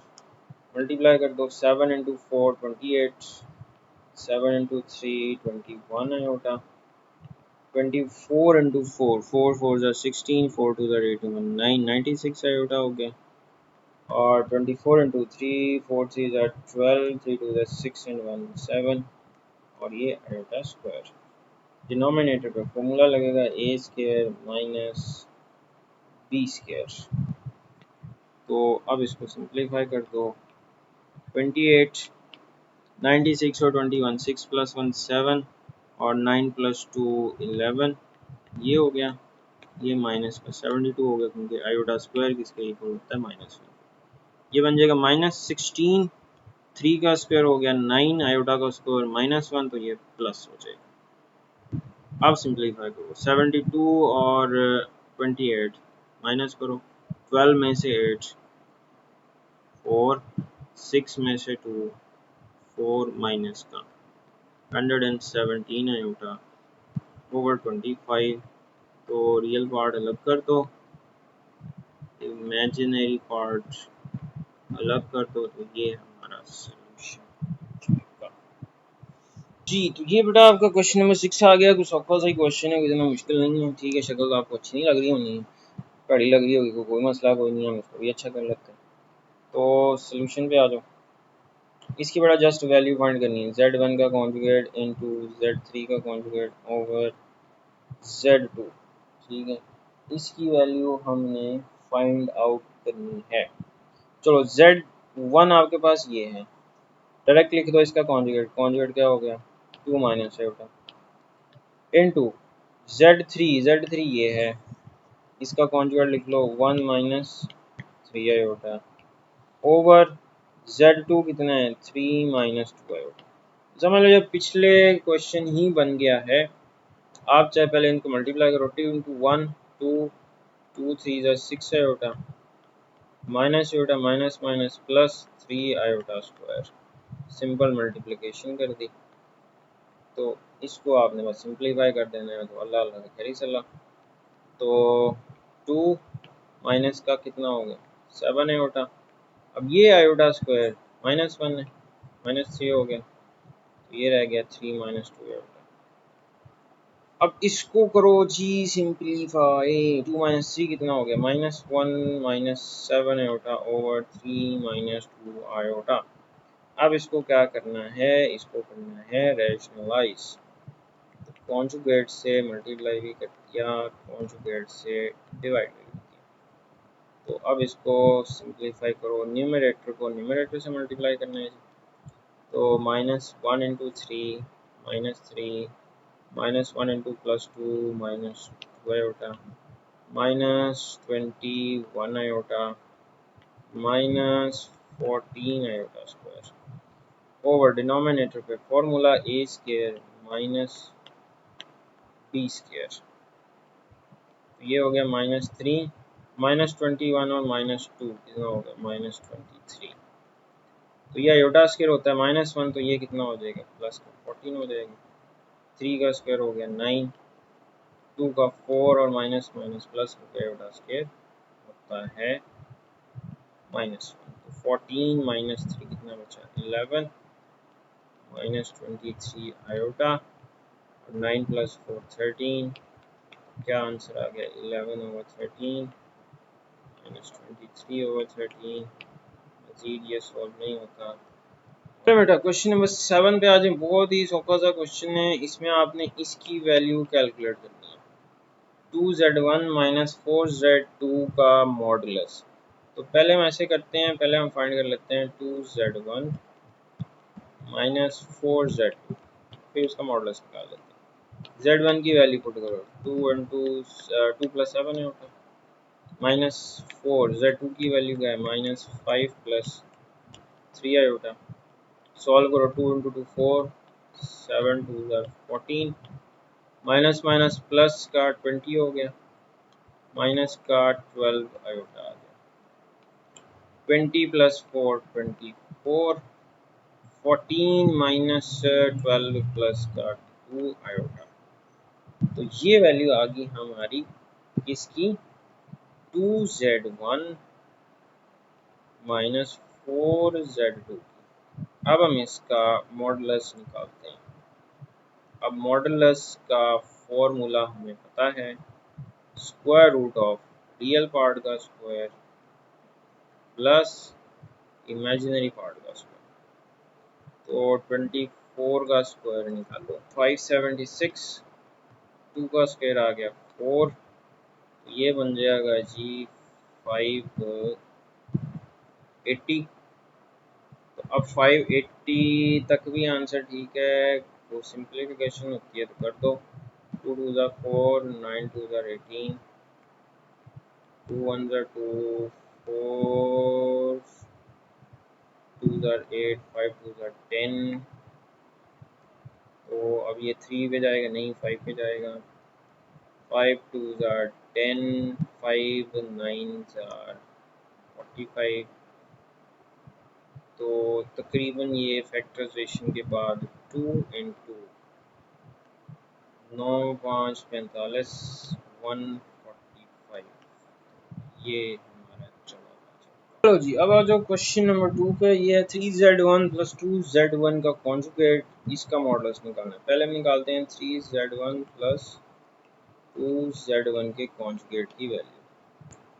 मल्टीप्लाई कर दो, 7 × 4 28, 7 × 3 21 आयोटा, 24 × 4 4 4 ज़ा 16, 4 2 ज़ा 81 9 96 आयोटा हो गया। और 24 × 3 4 3 ज़ा 12, 3 2 ज़ा 6 एंड 1 7, और ये आयोटा स्क्वायर। डिनोमिनेटर पे फॉर्मूला लगेगा, ए स्क्वायर माइनस बी स्क्वायर। तो अब इसको सिंप्लीफाई कर दो, 28 96 और 21 6 + 1 7, और 9 + 2 11 ये हो गया। ये माइनस का 72 हो गया क्योंकि आयोटा स्क्वायर किसके इक्वल होता है -1। ये बन जाएगा -16। 3 का स्क्वायर हो गया 9, आयोटा का स्क्वायर -1 तो ये प्लस हो जाएगा। अब सिंप्लीफाई करो 72 और 28 माइनस करो। 12 में से 8 4, 6 में से 2 4 माइनस का 117 आयोटा ओवर 25। तो रियल पार्ट अलग कर दो, इमेजिनरी पार्ट अलग कर दो, तो ये हमारा सोल्यूशन का। जी तो ये बेटा आपका क्वेश्चन नंबर 6 आ गया। कुछ सौखा सा ही क्वेश्चन है, इतना मुश्किल नहीं है। ठीक है, शक्ल तो आपको अच्छी नहीं लग रही होनी, कड़ी लग रही होगी, कोई मसला कोई नहीं, हम इसको भी अच्छा कर लेते हैं। तो सोल्यूशन पे आ जाओ। इसकी बड़ा जस्ट वैल्यू फाइंड करनी है। Z1 का कॉन्जुगेट इनटू Z3 का कॉन्जुगेट ओवर Z2। ठीक है, इसकी वैल्यू हमने फाइंड आउट करनी है। चलो Z1 आपके पास ये है, डायरेक्ट लिख दो इसका कॉन्जुगेट। कॉन्जुगेट क्या हो गया 2 माइनस आयोटा इनटू Z3 ये है, इसका कॉन्जुगेट लिख लो 1 माइनस 3 आयोटा ओवर Z2 कितना है 3 माइनस 2 आयोटा। समझ लो जब पिछले क्वेश्चन ही बन गया है। आप चाहे पहले इनको मल्टीप्लाई करो, 2 इंटू 1 2 2 3 जा 6 iota minus iota minus minus plus 3 iota square. Simple multiplication कर दी, तो इसको आपने बस सिंप्लीफाई कर देना है। तो अल्लाह अल्लाह खैर सल्ला। तो 2 माइनस का कितना हो गया 7 आयोटा। अब ये आयोटा स्क्वायर -1 है, -3 हो गया, तो ये रह गया 3 माइनस 2 आयोटा। अब इसको करो जी सिंप्लीफाई। 2 माइनस 3 कितना हो गया -1 -7 आयोटा ओवर 3 माइनस 2 आयोटा। अब इसको क्या करना है, इसको करना है रैशनलाइज। तो कॉन्जुगेट से मल्टीप्लाई भी कर दिया, कॉन्जुगेट से डिवाइड भी कर दिया। तो अब इसको सिंप्लीफाई करो, न्यूमरेटर को न्यूमरेटर से मल्टीप्लाई करना है। तो -1 into 3 -3 -1 into +2 -2 iota -21 iota -14 iota square over denominator पे formula a square minus b square. ये हो गया -3 -21 और -2 कितना हो गया -23। तो ये आयोटा स्क्वायर होता है -1, तो ये कितना हो जाएगा प्लस का 14 हो जाएगा। 3 का स्क्वायर हो गया 9, 2 का 4 और माइनस माइनस प्लस हो गया, आयोटा स्क्वायर होता है -1। तो 14 -3 कितना बचा 11 -23 आयोटा और 9 + 4 13। क्या आंसर आ गया 11/13 -23/13। मजीद ये सॉल्व नहीं होता। तो बेटा क्वेश्चन नंबर 7 पे आ जाए। बहुत ही सौखा सा क्वेश्चन है, इसमें आपने इसकी वैल्यू कैलकुलेट करनी है। 2Z1 - 4Z2 का मॉडुलस। तो पहले हम ऐसे करते हैं, पहले हम फाइंड कर लेते हैं 2Z1 - 4Z2, फिर उसका मॉडुलस निकाल लेते हैं। Z1 की वैल्यू पुट करो, 2 + 7 है होता -4। Z2 की वैल्यू क्या है -5 + 3 आयोटा। सॉल्व करो, 2 इंटू 2 4 7 2 14 माइनस माइनस प्लस का 20 हो गया, माइनस का 12 आयोटा आ गया। 20 + 4 24, 14 माइनस 12 प्लस का 2 आयोटा। तो ये वैल्यू आ गई हमारी इसकी 2Z1 - 4Z2। अब हम इसका मॉडुलस निकालते हैं। अब मॉडुलस का फॉर्मूला हमें पता है, square root of real part का स्क्वायर प्लस इमेजिनरी पार्ट का स्क्वायर। तो 24 का स्क्वायर निकालो 576, 2 का स्क्वायर आ गया 4, तो ये बन जाएगा जी 580। तो अब 580 तक भी आंसर ठीक है, तो सिंप्लीफिकेशन होती है तो कर दो। 2 2 ज़ा 4, 9 2 ज़ा 18, 2 1 ज़ा 2, 4 2 ज़ा 8, 5 2 ज़ा 10। तो अब ये 3 पे जाएगा, नहीं 5 पे जाएगा। 5 2 ज़ा 10, 5 9 ज़ा 45। तो तकरीबन ये फैक्टराइजेशन के बाद 2 इंटू 9 5 45 145 ये हमारा चला। चलो जी, अब आ जाओ क्वेश्चन नंबर 2 पे। ये है 3z1 प्लस 2z1 का कॉन्जुगेट, इसका मॉडल्स निकालना है। पहले हम निकालते हैं 3z1 प्लस 2z1 के कॉन्जुगेट की वैल्यू।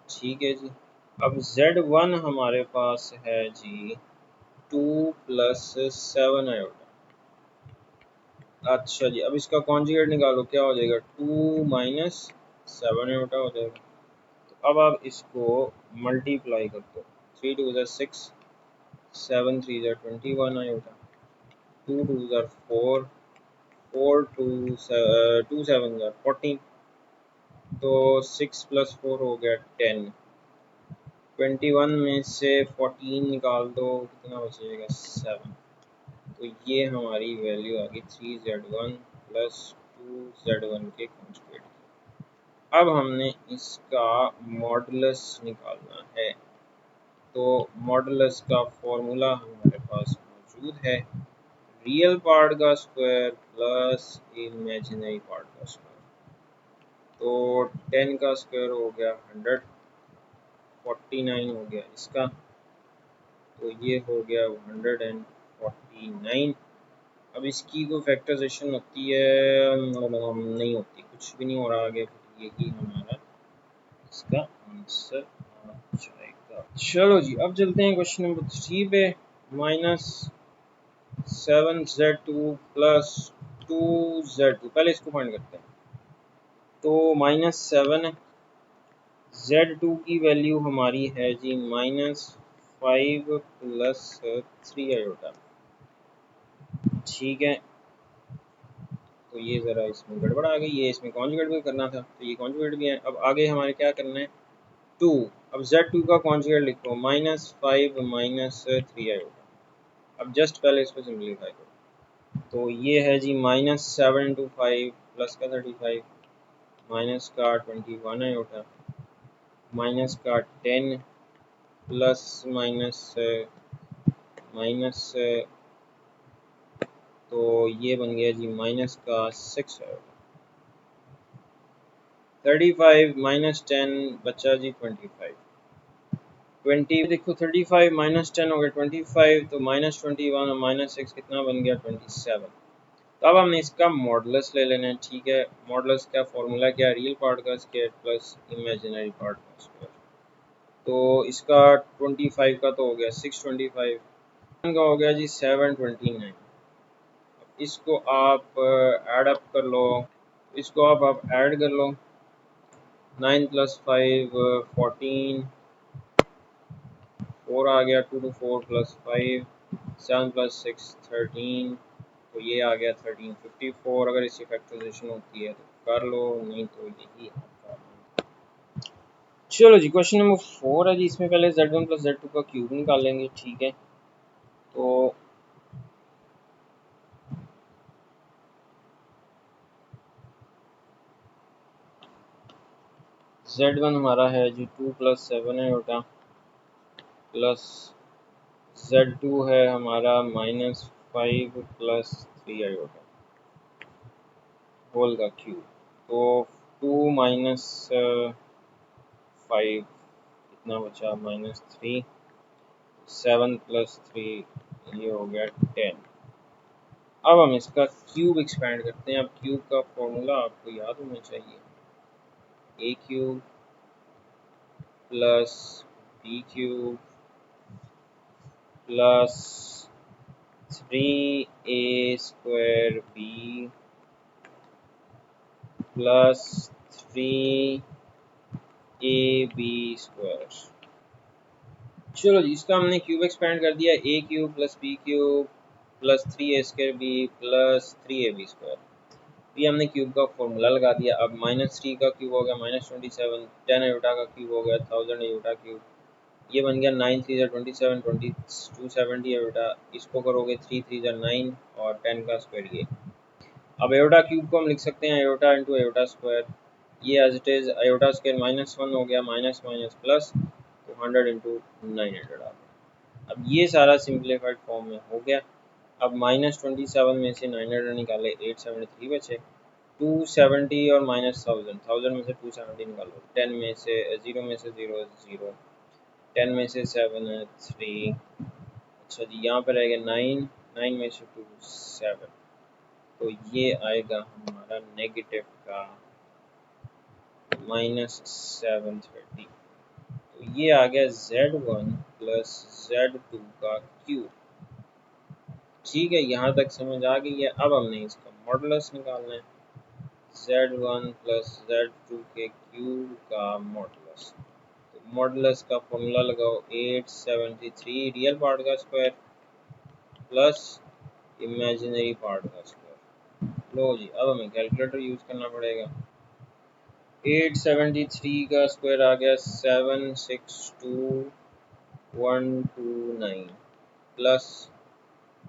ठीक है जी। अब z1 हमारे पास है जी 2 प्लस 7 आयोटा। अच्छा जी, अब इसका कॉन्जुगेट निकालो, क्या हो जाएगा? 2 माइनस 7 आयोटा हो जाएगा। तो अब आप इसको मल्टीप्लाई कर दो। 3 2 ज़ा 6, 7 3 ज़ा 21 आयोटा, 2 2 ज़ा 4, 4 2 2 7 ज़ा 14। तो 6 प्लस 4 हो गया 10। 21 में से 14 निकाल दो, कितना बचेगा? 7। तो ये हमारी वैल्यू आ गई 3z1 प्लस 2z1 के कॉन्जुगेट। अब हमने इसका मॉडुलस निकालना है। तो मॉडुलस का फॉर्मूला हमारे पास मौजूद है, रियल पार्ट का स्क्वायर प्लस इमेजिनरी पार्ट का स्क्वायर। तो 10 का स्क्वायर हो गया 100, 49 हो गया इसका, तो ये हो गया 149। अब इसकी कोई फैक्टराइजेशन होती है? नहीं होती, कुछ भी नहीं हो रहा आगे, यही हमारा इसका आंसर आ जाएगा। चलो जी, अब चलते हैं क्वेश्चन नंबर 3 पे। माइनस 7z2 प्लस 2z2, पहले इसको फाइंड करते हैं। तो माइनस 7 z2 की वैल्यू हमारी है जी -5 प्लस 3 आयोटा। ठीक है, तो ये ज़रा इसमें गड़बड़ आ गई, ये इसमें कॉन्जुगेट भी करना था, तो ये कॉन्जुगेट भी है। अब आगे हमारे क्या करना है? 2। अब z2 का कॉन्जुगेट लिखो, -5 माइनस 3 आयोटा। अब जस्ट पहले इसको सिंप्लीफाई करो। तो ये है जी -7 इंटू 5 प्लस का 35, माइनस का 21 आयोटा, माइनस का 10 प्लस माइनस माइनस, तो ये बन गया जी माइनस का 6 आयोटा। 35 माइनस 10 बचा जी 25। 20 देखो, 35 माइनस 10 हो गया 25, तो -21 और -6 कितना बन गया? 27। तो अब हमने इसका मॉडुलस ले लेना है। ठीक है, मॉडुलस का फॉर्मूला क्या है? रियल पार्ट का स्क्वायर प्लस इमेजिनरी पार्ट का स्क्वायर। तो इसका 25 का तो हो गया 625, का हो गया जी 729। इसको आप ऐड अप कर लो, इसको आप ऐड कर लो। 9 प्लस 5 14, 4 आ गया, 2 to 4 प्लस 5, 7 प्लस 6 13, तो ये आ गया 1354। अगर इसकी फैक्टराइजेशन होती है तो कर लो, नहीं तो यही आपका। चलो जी, क्वेश्चन नंबर 4 है जी। इसमें पहले z1 प्लस z2 का क्यूब निकालेंगे। ठीक है, तो z1 हमारा है जी 2 प्लस 7 है बेटा, प्लस z2 है हमारा -5 प्लस 3 आयोटा, होल का क्यूब। तो 2 माइनस 5 कितना बचा? -3, 7 प्लस 3, ये हो गया 10। अब हम इसका क्यूब एक्सपेंड करते हैं। अब क्यूब का फॉर्मूला आपको याद होना चाहिए, a cube plus b cube plus 3a² b plus 3ab²। चलो जी, इसका हमने क्यूब एक्सपेंड कर दिया, a cube plus b cube plus 3a² plus 3ab²। ये हमने क्यूब का फॉर्मूला लगा दिया। अब -3 का क्यूब हो गया -27, 10 एटा का क्यूब हो गया 1000 एटा क्यूब, ये बन गया 9 3 27, 270 एटा। इसको करोगे 3 3 9 और 10 का स्क्वायर ये। अब एटा क्यूब को हम लिख सकते हैं एटा इंटू एटा स्क्वायर, ये as it is Etah square -1 हो गया माइनस माइनस प्लस, तो 100 इंटू 900 आ गया। अब ये सारा सिंप्लीफाइड फॉर्म में हो गया। अब -27 में से 900 निकाले 873 बचे। 270 और -1000, 1000 में से 270 निकालो, 10 में से 0 में से 0 0, 10 में से 7 है 3। अच्छा जी, यहाँ पर रहेगा 9, 9 में से 2 7, तो ये आएगा हमारा नेगेटिव का -730। तो ये आ गया Z1 प्लस Z2 का क्यूब। ठीक है, यहाँ तक समझ आ गई है। अब हमने इसका मॉडुलस निकालना है, Z1 प्लस Z2 के क्यूब का मॉडुलस। तो मॉडुलस का फॉर्मूला लगाओ 873 रियल पार्ट का स्क्वायर प्लस इमेजिनरी पार्ट का स्क्वायर। लो जी, अब हमें कैलकुलेटर यूज करना पड़ेगा। 873 का स्क्वायर आ गया 762129 प्लस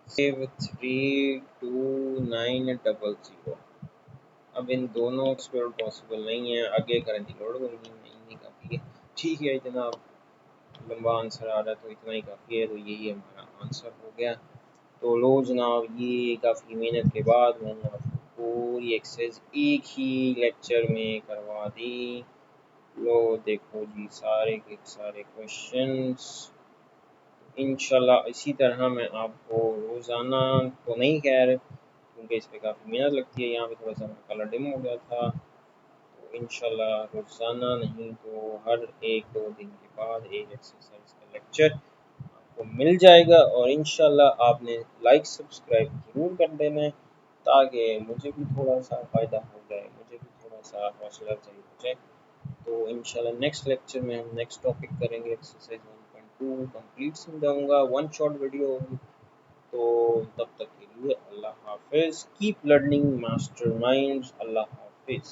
32900। अब इन दोनों स्क्वायर पॉसिबल नहीं है, आगे करंट लोड होगी नहीं काफ़ी है। ठीक है जनाब, लंबा आंसर आ रहा है तो इतना ही काफ़ी है। तो यही हमारा आंसर हो गया। तो लो जनाब, ये काफ़ी मेहनत के बाद मैंने आपको पूरी एक्सरसाइज एक ही लेक्चर में करवा दी। लो देखो जी, सारे के सारे क्वेश्चंस इंशाल्लाह इसी तरह मैं आपको रोज़ाना तो नहीं खैर, क्योंकि इस पर काफ़ी मेहनत लगती है। यहाँ पे थोड़ा सा कलर डिम हो गया था। तो इंशाल्लाह रोज़ाना नहीं तो हर 1-2 दिन के बाद एक एक्सरसाइज का लेक्चर आपको मिल जाएगा। और इंशाल्लाह आपने लाइक सब्सक्राइब ज़रूर कर देना है, ताकि मुझे भी थोड़ा सा फ़ायदा हो जाए, मुझे भी थोड़ा सा हौसला अफजाई हो जाए। तो इंशाल्लाह नेक्स्ट लेक्चर में हम नेक्स्ट टॉपिक करेंगे, एक्सरसाइज 1.2 कंप्लीट समझाऊंगा, वन शॉट वीडियो होगी। तो तब तक के लिए अल्लाह हाफिज़, कीप लर्निंग मास्टरमाइंड्स, अल्लाह हाफिज़।